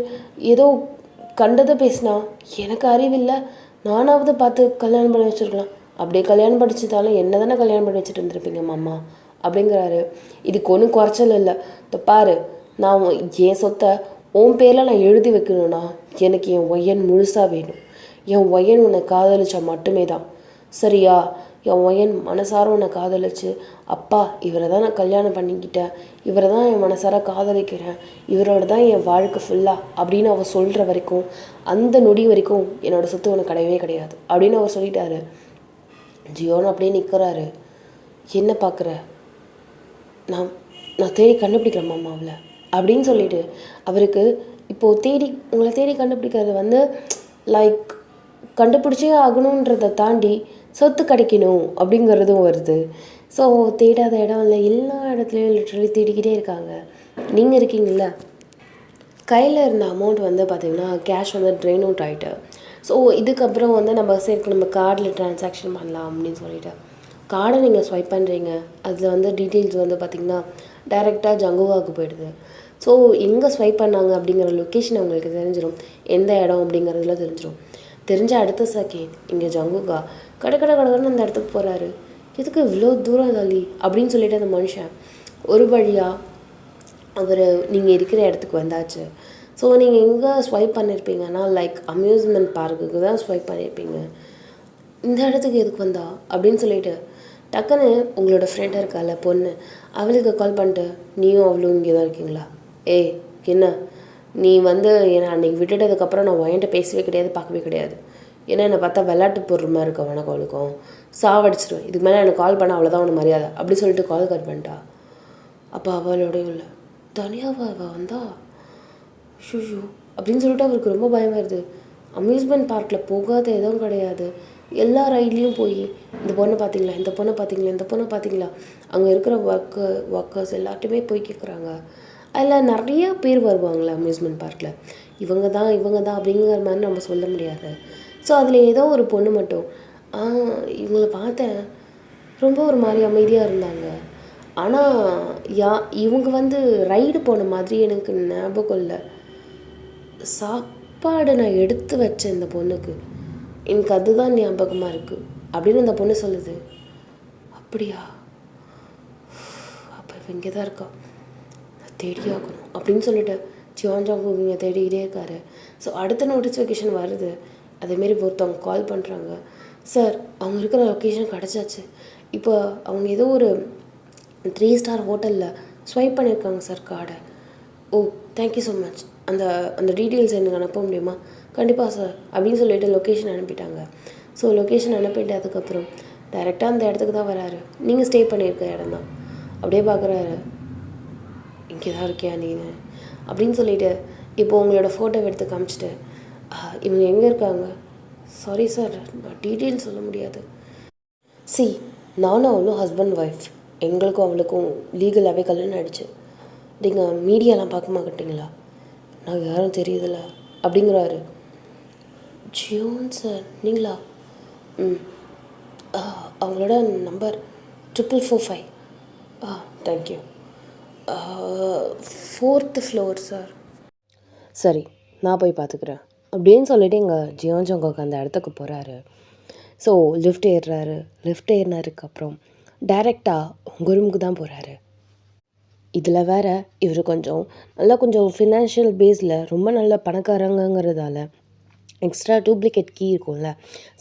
ஏதோ கண்டதை பேசினா. எனக்கு அறிவில்லை, நானாவது பார்த்து கல்யாணம் பண்ணி வச்சுருக்கலாம். அப்படியே கல்யாணம் படிச்சதாலும் என்ன தானே கல்யாணம் பண்ணி வச்சுட்டு இருந்திருப்பீங்க மாமா அப்படிங்கிறாரு. இதுக்கு ஒன்றும் குறைச்சல் இல்லை. இந்த பாரு, நான் என் சொத்தை உன் பேரில் நான் எழுதி வைக்கணும்னா எனக்கு என் ஒய்யன் முழுசாக வேணும். என் ஒயன் உன்னை காதலிச்சா மட்டுமே தான், சரியா? என் ஒயன் மனசார உன்னை காதலிச்சு, அப்பா இவரை தான் நான் கல்யாணம் பண்ணிக்கிட்டேன், இவரை தான் என் மனசார காதலிக்கிறேன், இவரோட தான் என் வாழ்க்கை ஃபுல்லாக அப்படின்னு அவர் சொல்கிற வரைக்கும், அந்த நொடி வரைக்கும் என்னோடய சொத்து உனக்கு கிடையவே கிடையாது அப்படின்னு அவர் சொல்லிட்டாரு. ஜியோன்னு அப்படியே நிற்கிறாரு. என்ன பார்க்குற? நான் நான் தேடி கண்டுபிடிக்கிறேன் மாமாவில் அப்படின்னு சொல்லிட்டு அவருக்கு இப்போது உங்களை தேடி கண்டுபிடிக்கிறது வந்து லைக் கண்டுபிடிச்சே ஆகணுன்றதை தாண்டி சொத்து கிடைக்கணும் அப்படிங்கிறதும் வருது. ஸோ தேடாத இடம் இல்லை, எல்லா இடத்துலையும் லிட்ரலி தேடிக்கிட்டே இருக்காங்க. நீங்கள் இருக்கீங்கள, கையில் இருந்த அமௌண்ட் வந்து பார்த்திங்கன்னா கேஷ் வந்து ட்ரெயின் அவுட் ஆகிட்டு. ஸோ இதுக்கப்புறம் வந்து நம்ம நம்ம கார்டில் ட்ரான்சாக்ஷன் பண்ணலாம் அப்படின்னு சொல்லிட்டு கார்டை நீங்கள் ஸ்வைப் பண்ணுறீங்க. அதில் வந்து டீட்டெயில்ஸ் வந்து பார்த்திங்கன்னா டைரெக்டாக ஜங்குவாவுக்கு போயிடுது. ஸோ எங்கே ஸ்வைப் பண்ணாங்க அப்படிங்கிற லொக்கேஷன் அவங்களுக்கு தெரிஞ்சிடும், எந்த இடம் அப்படிங்கிறதுல தெரிஞ்சிடும். தெரிஞ்ச அடுத்த செகண்ட் இங்கே ஜங்குகா கடன்னு அந்த இடத்துக்கு போகிறாரு. எதுக்கு இவ்வளோ தூரம் தள்ளி அப்படின்னு சொல்லிட்டு அந்த மனுஷன் ஒரு வழியாக அவர் நீங்கள் இருக்கிற இடத்துக்கு வந்தாச்சு. ஸோ நீங்கள் எங்கே ஸ்வைப் பண்ணியிருப்பீங்கன்னா லைக் அம்யூஸ்மெண்ட் பார்க்குக்கு தான் ஸ்வைப் பண்ணியிருப்பீங்க. இந்த இடத்துக்கு எதுக்கு வந்தா அப்படின்னு சொல்லிட்டு டக்குன்னு உங்களோட ஃப்ரெண்டாக இருக்கால பொண்ணு, அவளுக்கு கால் பண்ணிட்டு நீயும் அவளும் இங்கே தான் இருக்கீங்களா? ஏய் என்ன நீ வந்து என்னை அன்றைக்கி விட்டுட்டதுக்கப்புறம் நான் ஒயன்ட்ட பேசவே கிடையாது, பார்க்கவே கிடையாது. ஏன்னா என்னை பார்த்தா விளையாட்டு பொருள் மாதிரி இருக்க உனக்கு அவளுக்கும் சாவடிச்சிடுவேன், இதுக்கு மேலே எனக்கு கால் பண்ண அவ்வளோதான் உனக்கு மரியாதை அப்படி சொல்லிட்டு கால் கட் பண்ணிட்டா. அப்போ அவளோடய இல்லை தனியாக அவள் வந்தா ஷூ அப்படின்னு சொல்லிட்டு அவருக்கு ரொம்ப பயமாக இருது. அம்யூஸ்மெண்ட் பார்க்கில் போகாத எதுவும் கிடையாது, எல்லா ரைட்லேயும் போய் இந்த பொண்ணை பார்த்தீங்களா, இந்த பொண்ணை பார்த்தீங்களா, இந்த பொண்ணை பார்த்தீங்களா, அங்கே இருக்கிற ஒர்க்கர்ஸ் எல்லாத்தையுமே போய் கேட்குறாங்க. அதில் நிறையா பேர் வருவாங்களே அம்யூஸ்மெண்ட் பார்க்கில், இவங்க தான் அப்படிங்கிற மாதிரி நம்ம சொல்ல முடியாது. ஸோ அதில் ஏதோ ஒரு பொண்ணு மட்டும் இவங்களை பார்த்தேன், ரொம்ப ஒரு மாதிரி அமைதியாக இருந்தாங்க. ஆனால் இவங்க வந்து ரைடு போன மாதிரி எனக்கு ஞாபகம் இல்லை, சாப்பாடு நான் எடுத்து வச்சேன் இந்த பொண்ணுக்கு, எனக்கு அதுதான் ஞாபகமாக இருக்குது அப்படின்னு அந்த பொண்ணு சொல்லுது. அப்படியா? அப்போ இவ இங்கே தான் இருக்கா, நான் தேடியாகணும் அப்படின்னு சொல்லிட்டு ஜியான்ஜாங்கு இவங்க தேடிக்கிட்டே இருக்காரு. ஸோ அடுத்த நோட்டிஃபிகேஷன் வருது, அதேமாரி ஒருத்தவங்க கால் பண்ணுறாங்க. சார் அவங்க இருக்கிற லொக்கேஷன் கிடச்சாச்சு, இப்போ அவங்க ஏதோ ஒரு 3 ஸ்டார் ஹோட்டலில் ஸ்வைப் பண்ணியிருக்காங்க சார் கார்டை. ஓ தேங்க்யூ ஸோ மச், அந்த டீட்டெயில்ஸ் எனக்கு அனுப்ப முடியுமா? கண்டிப்பாக சார் அப்படின்னு சொல்லிட்டு லொக்கேஷன் அனுப்பிட்டாங்க. ஸோ லொக்கேஷன் அனுப்பிட்டு அதுக்கப்புறம் டைரெக்டாக அந்த இடத்துக்கு தான் வராரு. நீங்கள் ஸ்டே பண்ணியிருக்க இடம் தான். அப்படியே பார்க்குறாரு, இங்கே தான் இருக்கியா நீ அப்படின்னு சொல்லிட்டு இப்போது உங்களோட ஃபோட்டோவை எடுத்து காமிச்சிட்டு இவங்க எங்கே இருக்காங்க? சாரி சார் நான் டீட்டெயில்ஸ் சொல்ல முடியாது. நானும் அவளும் ஹஸ்பண்ட் ஒய்ஃப், எங்களுக்கும் அவளுக்கும் லீகலாகவே கல்யாணம் ஆகிடுச்சு, நீங்கள் மீடியாலாம் பார்க்க மாட்டீங்களா? நான் யாரும் தெரியுதில்ல அப்படிங்கிறாரு. ஜியோன் சார் நீங்களா? அவங்களோட number 4445. Thank you. 4th floor sir. சரி நான் போய் பார்த்துக்குறேன் அப்படின்னு சொல்லிவிட்டு எங்கள் ஜியோன்ஜோங்கோக்கு அந்த இடத்துக்கு போகிறாரு. ஸோ லிஃப்ட் ஏறுறாரு. லிஃப்ட் ஏறினதுக்கப்புறம் டைரெக்டாக உங்கள் ரூமுக்கு தான் போகிறாரு. இதில் வேறு இவர் கொஞ்சம் ஃபினான்ஷியல் பேஸில் ரொம்ப நல்ல பணக்காரங்கிறதால எக்ஸ்ட்ரா டூப்ளிகேட் கீ இருக்கும்ல,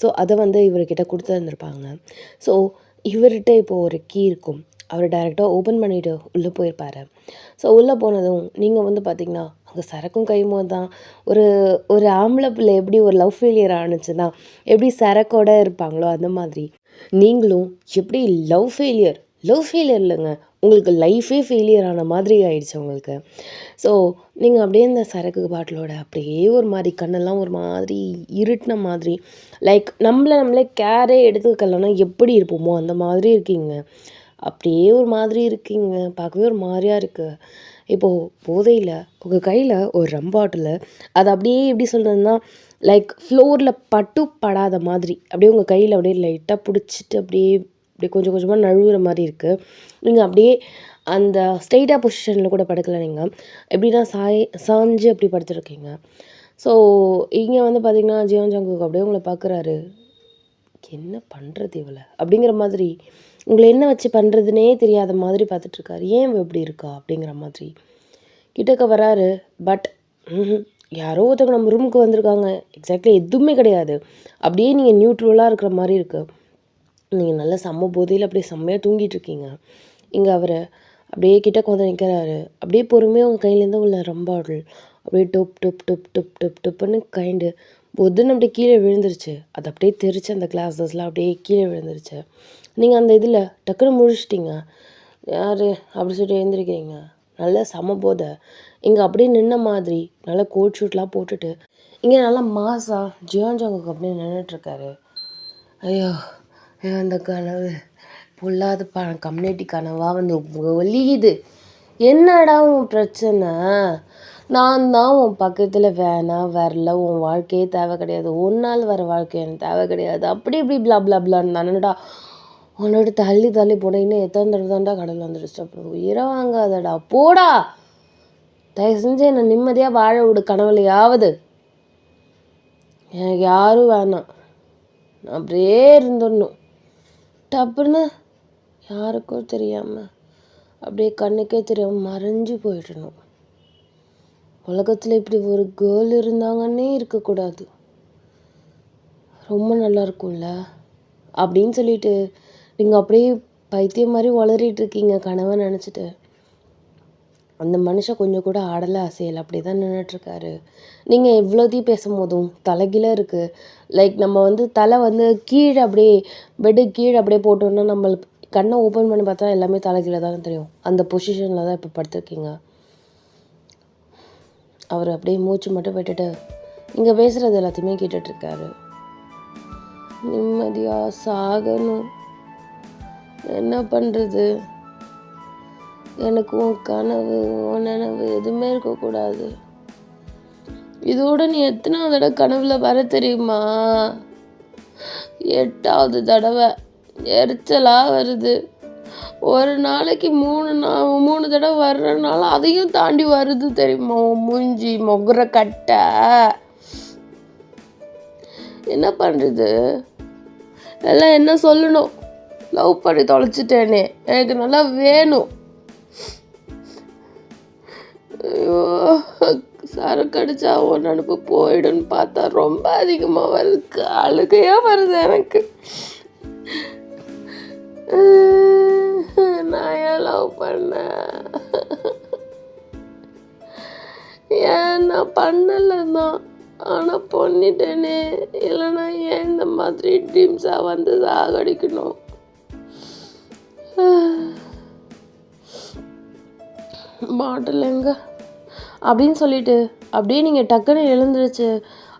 ஸோ அதை வந்து இவர்கிட்ட கொடுத்துருந்துருப்பாங்க. ஸோ இவர்கிட்ட இப்போது ஒரு கீ இருக்கும், அவர் டைரெக்டாக ஓப்பன் பண்ணிவிட்டு உள்ளே போயிருப்பார். ஸோ உள்ளே போனதும் நீங்கள் வந்து பார்த்திங்கன்னா அங்கே சரக்கும் கையுமோ தான். ஒரு ஆம்பளை பிள்ளை எப்படி ஒரு லவ் ஃபெயிலியர் ஆணுச்சுன்னா எப்படி சரக்கோடு இருப்பாங்களோ அந்த மாதிரி நீங்களும் எப்படி லவ் ஃபெயிலியர் இல்லைங்க, உங்களுக்கு லைஃபே ஃபெயிலியர் ஆன மாதிரி ஆயிடுச்சு உங்களுக்கு. ஸோ நீங்கள் அப்படியே இந்த சரக்கு பாட்டிலோட அப்படியே ஒரு மாதிரி கண்ணெல்லாம் ஒரு மாதிரி இருட்டின மாதிரி, லைக் நம்மளே கேரே எடுத்துக்கலன்னா எப்படி இருப்போமோ அந்த மாதிரி இருக்கீங்க. அப்படியே ஒரு மாதிரி இருக்கீங்க, பார்க்கவே ஒரு மாதிரியாக இருக்குது. இப்போது போதையில் உங்கள் கையில் ஒரு ரம் பாட்டில், அது அப்படியே எப்படி சொல்கிறதுன்னா லைக் ஃப்ளோரில் படாத மாதிரி அப்படியே உங்கள் கையில் அப்படியே லைட்டாக பிடிச்சிட்டு அப்படியே கொஞ்சம் கொஞ்சமாக நழுவுற மாதிரி இருக்குது. நீங்கள் அப்படியே அந்த ஸ்ட்ரெயிட்டாக பொசிஷனில் கூட படுக்கலை, நீங்கள் எப்படின்னா சாஞ்சு அப்படி படுத்துருக்கீங்க. ஸோ இங்கே வந்து பார்த்திங்கன்னா ஜியோன்ஜாங்குக்கு அப்படியே உங்களை பார்க்குறாரு, என்ன பண்ணுறது இவளை அப்படிங்கிற மாதிரி, உங்களை என்ன வச்சு பண்ணுறதுனே தெரியாத மாதிரி பார்த்துட்ருக்காரு. ஏன் இவ இப்படி இருக்கா அப்படிங்கிற மாதிரி கிட்டக்க வராரு. பட் யாரோ ஒருத்தவங்க நம்ம ரூமுக்கு வந்திருக்காங்க, எக்ஸாக்ட்லி எதுவுமே கிடையாது. அப்படியே நீங்கள் நியூட்ரலாக இருக்கிற மாதிரி இருக்குது. நீங்கள் நல்லா செம்ம போதையில் அப்படியே செம்மையாக தூங்கிட்டு இருக்கீங்க. இங்கே அவர் அப்படியே கிட்டக்க வந்து நிற்கிறாரு. அப்படியே பொறுமையாக உங்கள் கையிலேருந்து உள்ள ரம் பாட்டில் அப்படியே டொப் டொப் டொப் டொப் டொப் டொப்புன்னு கைண்டு பொதுன்னு அப்படியே கீழே விழுந்துருச்சு. அது அப்படியே தெரிச்சு அந்த கிளாஸஸ்லாம் அப்படியே கீழே விழுந்துருச்சு. நீங்கள் அந்த இதில் டக்குன்னு முழிச்சிட்டிங்க. யார் அப்படி சொல்லிட்டு எழுந்திரிக்கிறீங்க. நல்லா செம போதை. இங்கே அப்படியே நின்ன மாதிரி நல்லா கோட் ஷூட்லாம் போட்டுட்டு இங்கே நல்லா மாசா ஜியான் ஜாங்குக்கு அப்படியே நின்றுட்டுருக்காரு. ஐயோ ஐயோ அந்த கனவு பொல்லாத கம்யூனிட்டி கனவாக வந்து ஒலியுது. என்னடா உன் பிரச்சனை? நான் தான் உன் பக்கத்தில் வேணாம் வரல, உன் வாழ்க்கையே தேவை கிடையாது, ஒரு நாள் வர வாழ்க்கை எனக்கு தேவை கிடையாது, அப்படி இப்படி பிளா பிளா பிளான்னு தானடா உன்னோட தள்ளி தள்ளி போட. இன்னும் எத்தனை தடவை தான்டா கடல் வந்து டிஸ்டர்ப் பண்ணுவோம். உயிரை வாங்காதடா போடா. தயவு செஞ்சு என்னை நிம்மதியாக வாழ விடு. கனவுலையாவது எனக்கு யாரும் வேணாம், நான் அப்படியே இருந்துடணும். டப்புன்னு யாருக்கும் தெரியாமல் அப்படியே கண்ணுக்கே தெரியாமல் மறைஞ்சு போயிடணும். உலகத்தில் இப்படி ஒரு கேர்ள் இருந்தாங்கன்னே இருக்கக்கூடாது, ரொம்ப நல்லா இருக்கும்ல அப்படின்னு சொல்லிட்டு நீங்கள் அப்படியே பைத்தியம் மாதிரி வளரிட்டு இருக்கீங்க கனவை நினச்சிட்டு. அந்த மனுஷன் கொஞ்சம் கூட ஆடலை அசையலை, அப்படி தான் நின்றுட்டுருக்காரு. நீங்கள் எவ்வளோத்தையும் பேசும் போதும் தலைகீழ இருக்குது. லைக் நம்ம வந்து தலை வந்து கீழே அப்படியே பெட்டு கீழே அப்படியே போட்டோன்னா நம்மளுக்கு கண்ணை ஓப்பன் பண்ணி பார்த்தா எல்லாமே தலைகீழ தானே தெரியும். அந்த பொசிஷனில் தான் இப்போ படுத்துருக்கீங்க. அவர் அப்படியே மூச்சு மட்டும் விட்டுட்டு இங்கே பேசுகிறது எல்லாத்தையுமே கேட்டுட்ருக்காரு. நிம்மதியாக சாகணும், என்ன பண்ணுறது, எனக்கு உன் கனவு உன் நினைவு எதுவுமே இருக்கக்கூடாது. இதோட நீ எத்தனாவது தடவை கனவுல வர தெரியுமா? 8வது தடவை. எரிச்சலாக வருது. ஒரு நாளைக்கு 3 தடவை வர்றதுனால அதையும் தாண்டி வருது தெரியுமா? மூஞ்சி மொகுற கட்டை. என்ன பண்ணுறது? எல்லாம் என்ன சொல்லணும்? லவ் பண்ணி தொலைச்சிட்டேனே, எனக்கு நல்லா வேணும். ஐயோ சரக்கு அடிச்சா உன் நினப்பு போயிடுன்னு பார்த்தா ரொம்ப அதிகமாக வருது, அழுகையாக வருது எனக்கு. நான் ஏன் லவ் பண்ணேன்? ஏன் நான் பண்ணலை தான், ஆனால் பண்ணிட்டேனே. இல்லைன்னா ஏன் இந்த மாதிரி ட்ரீம்ஸாக வந்து சாகடிக்கணும்? பாட்டில் எங்க அப்படின்னு சொல்லிட்டு அப்படியே நீங்கள் டக்குன்னு எழுந்துருச்சு.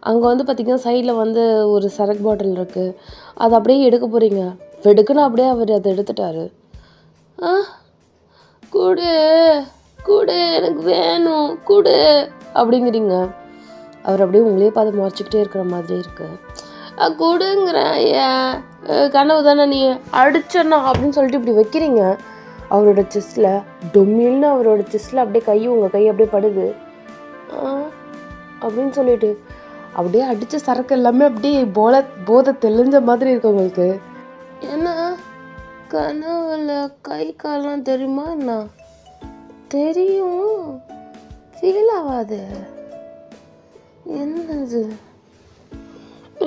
அங்கே வந்து பார்த்திங்கன்னா சைடில் வந்து ஒரு சரக்கு பாட்டில் இருக்குது, அதை அப்படியே எடுக்க போகிறீங்க. வெடுக்குன்னு அப்படியே அவர் அதை எடுத்துட்டாரு. கொடு கொடு, எனக்கு வேணும் கொடு அப்படிங்கிறீங்க. அவர் அப்படியே உங்களே பார்த்து முறைச்சிக்கிட்டே இருக்கிற மாதிரி இருக்கு. கொடுங்கிறேன், ஏன் கனவு தானே, நீ அடிச்சனா அப்படின்னு சொல்லிட்டு இப்படி வைக்கிறீங்க. அவரோட செஸ்டில் டொம்மில்னு அவரோட செஸ்டில் அப்படியே கை உங்கள் கை அப்படியே படுது. அப்படின்னு சொல்லிட்டு அப்படியே அடித்த சரக்கு எல்லாமே அப்படியே போதை தெளிஞ்ச மாதிரி இருக்கு உங்களுக்கு. ஏன்னா கனவுல கை காலெலாம் தெரியுமா? என்ன தெரியும், ஃபீல் ஆகாது. என்னது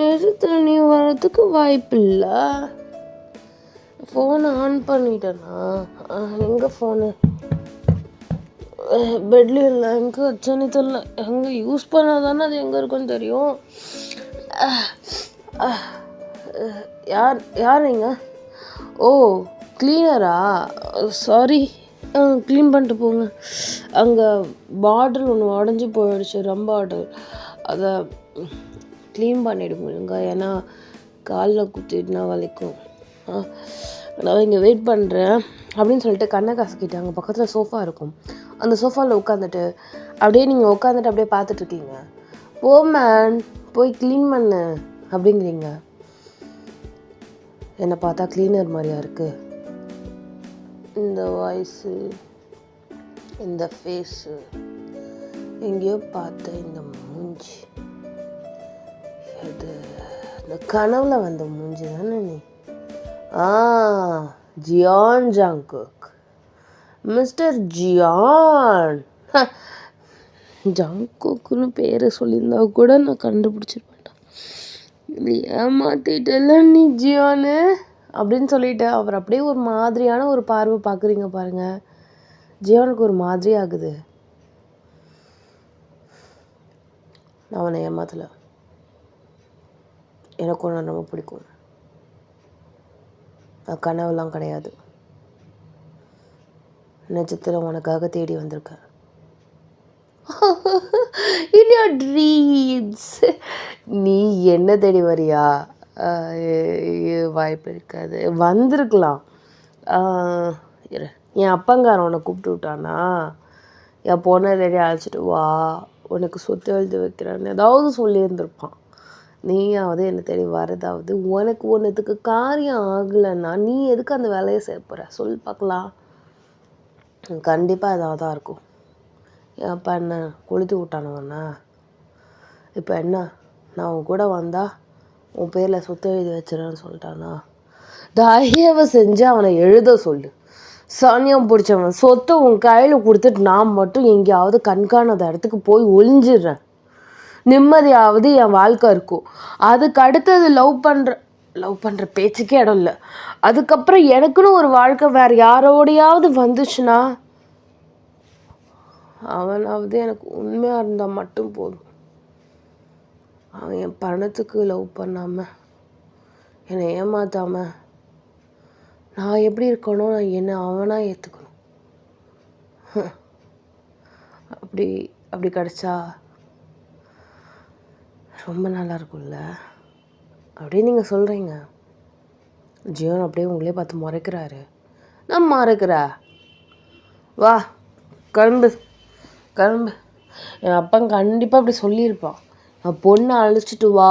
எழுத்துல நீ வர்றதுக்கு வாய்ப்பு இல்லை. ஃபோனை ஆன் பண்ணிட்டேனா? எங்கே ஃபோனு? பெட்லேயும் இல்லை, எங்கே வச்சேன்னு தெரியல. எங்கே யூஸ் பண்ணால் தானே அது எங்கே இருக்குன்னு தெரியும். யார் நீங்கள்? ஓ க்ளீனரா? சாரி, க்ளீன் பண்ணிட்டு போங்க. அங்கே பாட்டில் ஒன்று உடஞ்சி போயிடுச்சு, ரம் பாட்டில். அதை க்ளீன் பண்ணிவிடுங்க, ஏன்னா காலில் குத்திட்டுனா வலிக்கும். நான் இங்கே வெயிட் பண்ணுறேன் அப்படின்னு சொல்லிட்டு கண்ணை காசுக்கிட்டு அங்கே பக்கத்தில் சோஃபா இருக்கும், அந்த சோஃபாவில் உட்காந்துட்டு அப்படியே நீங்கள் உட்காந்துட்டு அப்படியே பார்த்துட்ருக்கீங்க. ஓ மேன் போய் க்ளீன் பண்ணு அப்படிங்கிறீங்க. என்னை பார்த்தா க்ளீனர் மாதிரியா இருக்குது? இந்த வாய்ஸு, இந்த ஃபேஸு, எங்கேயோ பார்த்த இந்த மூஞ்சி, அது இந்த கனவுல வந்த மூஞ்சி தானே நீ? ஜியான் ஜாங்குக், மிஸ்டர் ஜியான். ஜங்குக்குன்னு பேரை சொல்லியிருந்தா கூட நான் கண்டுபிடிச்சிருப்பேன்டா. நீ ஏமாத்திட்டல நீ ஜியானு அப்படின்னு சொல்லிட்டு அவர் அப்படியே ஒரு மாதிரியான ஒரு பார்வை பார்க்குறீங்க பாருங்க. ஜியானுக்கு ஒரு மாதிரி ஆகுது. நான் அவனை ஏமாத்தலை. எனக்கு ஒன்று ரொம்ப பிடிக்கும். நான் கனவுலாம் கிடையாது. நிஜத்தில் உனக்காக தேடி வந்திருக்கேன். In your dreams. நீ என்ன தேடி வரியா? வாய்ப்பு இருக்காது. வந்திருக்கலாம். என் அப்பங்காரன் உன்னை கூப்பிட்டு விட்டானா, என் பொண்ணை தேடி அழைச்சிட்டு வா, உனக்கு சொத்து எழுதி வைக்கிறேன்னு ஏதாவது சொல்லியிருந்திருப்பான். நீயாவது என்னை தேடி வரதாவது. உனக்கு ஒன்றுத்துக்கு காரியம் ஆகலைன்னா நீ எதுக்கு அந்த வேலையை செய்ய போகிற சொல் பார்க்கலாம். கண்டிப்பாக இதாக தான் இருக்கும். என் அப்பா என்ன கொளுத்தி விட்டானுவண்ணா? இப்போ என்ன, நான் உன் கூட வந்தால் உன் பேரில் சொத்து எழுதி வச்சிடறேன்னு சொல்லிட்டானா? தயவு செஞ்சு அவனை எழுத சொல்லு. சாணியம் பிடிச்சவன் சொத்தை உன் கையில் கொடுத்துட்டு நான் மட்டும் எங்கேயாவது கண்காணாத இடத்துக்கு போய் ஒளிஞ்சிடுறேன். நிம்மதியாவது என் வாழ்க்கை இருக்கும். அதுக்கு அடுத்தது லவ் பண்ணுற பேச்சுக்கே இடம் இல்லை. அதுக்கப்புறம் எனக்குன்னு ஒரு வாழ்க்கை வேறு யாரோடையாவது வந்துச்சுன்னா அவனாவது எனக்கு உண்மையாக இருந்தால் மட்டும் போதும். அவன் என் பணத்துக்கு லவ் பண்ணாமல் என்னை ஏமாத்தாமல் நான் எப்படி இருக்கணும், நான் என்னை அவனாக ஏற்றுக்கணும். அப்படி கிடச்சா ரொம்ப நல்லா இருக்கும்ல அப்படின்னு நீங்கள் சொல்கிறீங்க. ஜியோன் அப்படியே உங்களே பார்த்து முறைக்கிறாரு. நான் மறைக்கிறா? வா கிளம்பு. என் அப்பா கண்டிப்பாக அப்படி சொல்லியிருப்பான். நான் பொண்ணை அழைச்சிட்டு வா,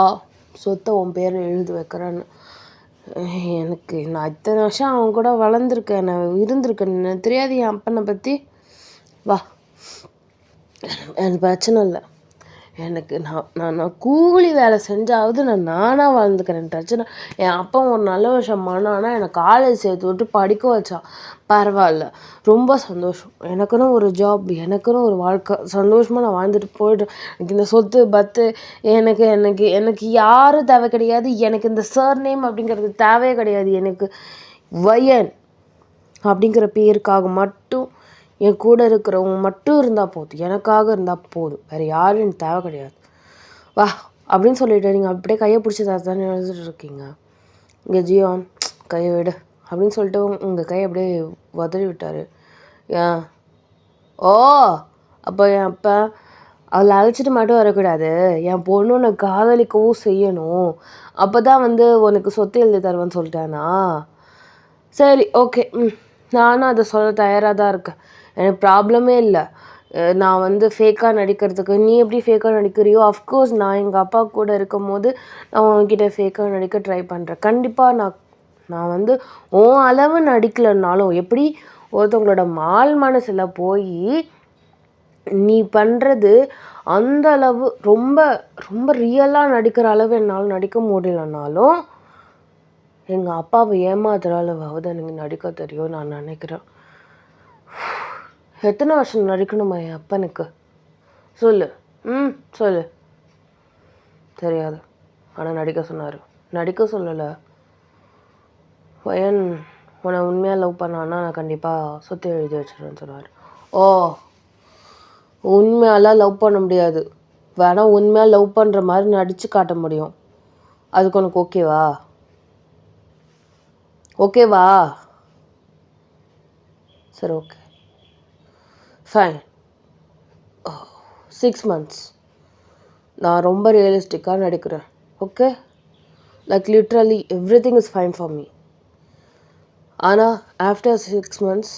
சொத்தை உன் பேரை எழுதி வைக்கிறேன்னு. எனக்கு நான் இத்தனை வருஷம் அவன் கூட வளர்ந்துருக்கேன், நான் இருந்திருக்கேன். எனக்கு தெரியாது என் அப்பனை பற்றி. வா, எனக்கு பிரச்சனை இல்லை. எனக்கு நான் கூலி வேலை செஞ்சாவது நானாக வாழ்ந்துக்கிறேன். பிரச்சனை என் அப்பா ஒரு நல்ல விஷயம் பண்ணான்னா எனக்கு காலேஜ் சேர்த்து விட்டு படிக்க வச்சான். பரவாயில்ல, ரொம்ப சந்தோஷம். எனக்குன்னு ஒரு ஜாப், எனக்குன்னு ஒரு வாழ்க்கை, சந்தோஷமாக நான் வாழ்ந்துட்டு போய்ட்டு. எனக்கு இந்த சொத்து பத்து எனக்கு எனக்கு எனக்கு யாரும் தேவை கிடையாது. எனக்கு இந்த சர்நேம் அப்படிங்கிறது தேவையே கிடையாது. எனக்கு வயன் அப்படிங்கிற பேருக்காக மட்டும் என் கூட இருக்கிறவங்க மட்டும் இருந்தால் போதும். எனக்காக இருந்தால் போதும். வேறு யாரும் எனக்கு தேவை கிடையாது. வா அப்படின்னு சொல்லிட்டு நீங்கள் அப்படியே கையை பிடிச்சி தானே எழுதிட்டு இருக்கீங்க. இங்கே ஜியான் கையை விடு அப்படின்னு சொல்லிட்டு உங்கள் கையை அப்படியே உதறி விட்டார். ஏன்? ஓ, அப்போ என் அப்பா அவளை அழைச்சிட்டு மட்டும் வரக்கூடாது, என் பொண்ணு உன்னை காதலிக்கவும் செய்யணும், அப்போ தான் உனக்கு சொத்து எழுதி தருவேன்னு சொல்லிட்டானா? சரி, ஓகே. நானும் அதை சொல்ல தயாராக தான் இருக்கேன். எனக்கு ப்ராப்ளமே இல்லை. நான் ஃபேக்காக நடிக்கிறதுக்கு. நீ எப்படி ஃபேக்காக நடிக்கிறியோ அஃப்கோர்ஸ் நான் எங்கள் அப்பா கூட இருக்கும் போது நான் உன்கிட்ட ஃபேக்காக நடிக்க ட்ரை பண்ணுறேன். கண்டிப்பாக நான் உன் அளவு நடிக்கலைன்னாலும் எப்படி ஒருத்தவங்களோட மால் மனசில் போய் நீ பண்ணுறது அந்த அளவு ரொம்ப ரொம்ப ரியலாக நடிக்கிற அளவு என்னால் நடிக்க முடியலனாலும் எங்கள் அப்பாவை ஏமாத்துகிற அளவாவது எனக்கு நடிக்க தெரியும் நான் நினைக்கிறேன். எத்தனை வருஷம் நடிக்கணுமா என் அப்பனுக்கு? சொல்லு. சொல்லு. தெரியாது, ஆனால் நடிக்க சொன்னார். நடிக்க சொல்லலை. பையன் உன்னை உண்மையாக லவ் பண்ணான்னா நான் கண்டிப்பாக சொத்து எழுதி வச்சிடுறேன்னு சொன்னார். ஓ, உண்மையாலாம் லவ் பண்ண முடியாது. வேணால் உண்மையாக லவ் பண்ணுற மாதிரி நடித்து காட்ட முடியும். அதுக்கு உனக்கு ஓகேவா? சரி, ஓகே, ஃபைன். 6 months நான் ரொம்ப ரியலிஸ்டிக்காக நடிக்கிறேன். Okay, like literally every thing is fine for me. ஆனால் ஆஃப்டர் 6 months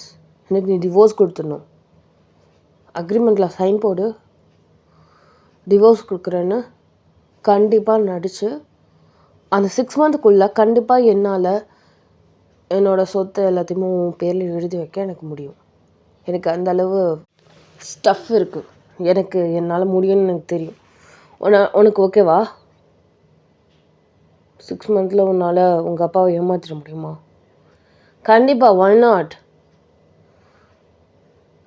எனக்கு நீ டிவோர்ஸ் கொடுத்துடணும். அக்ரிமெண்ட்டில் சைன் போடு. டிவோர்ஸ் கொடுக்குறேன்னு கண்டிப்பாக நடித்து அந்த 6 monthக்குள்ளே கண்டிப்பாக என்னால் என்னோடய சொத்தை எல்லாத்தையுமே உன் பேரில் எழுதி வைக்க எனக்கு முடியும். எனக்கு அந்த அளவு ஸ்டஃப் இருக்குது. என்னால் முடியும்னு எனக்கு தெரியும். உனக்கு ஓகேவா? 6 months உன்னால் உங்கள் அப்பாவை ஏமாற்றிட முடியுமா? கண்டிப்பாக, why not?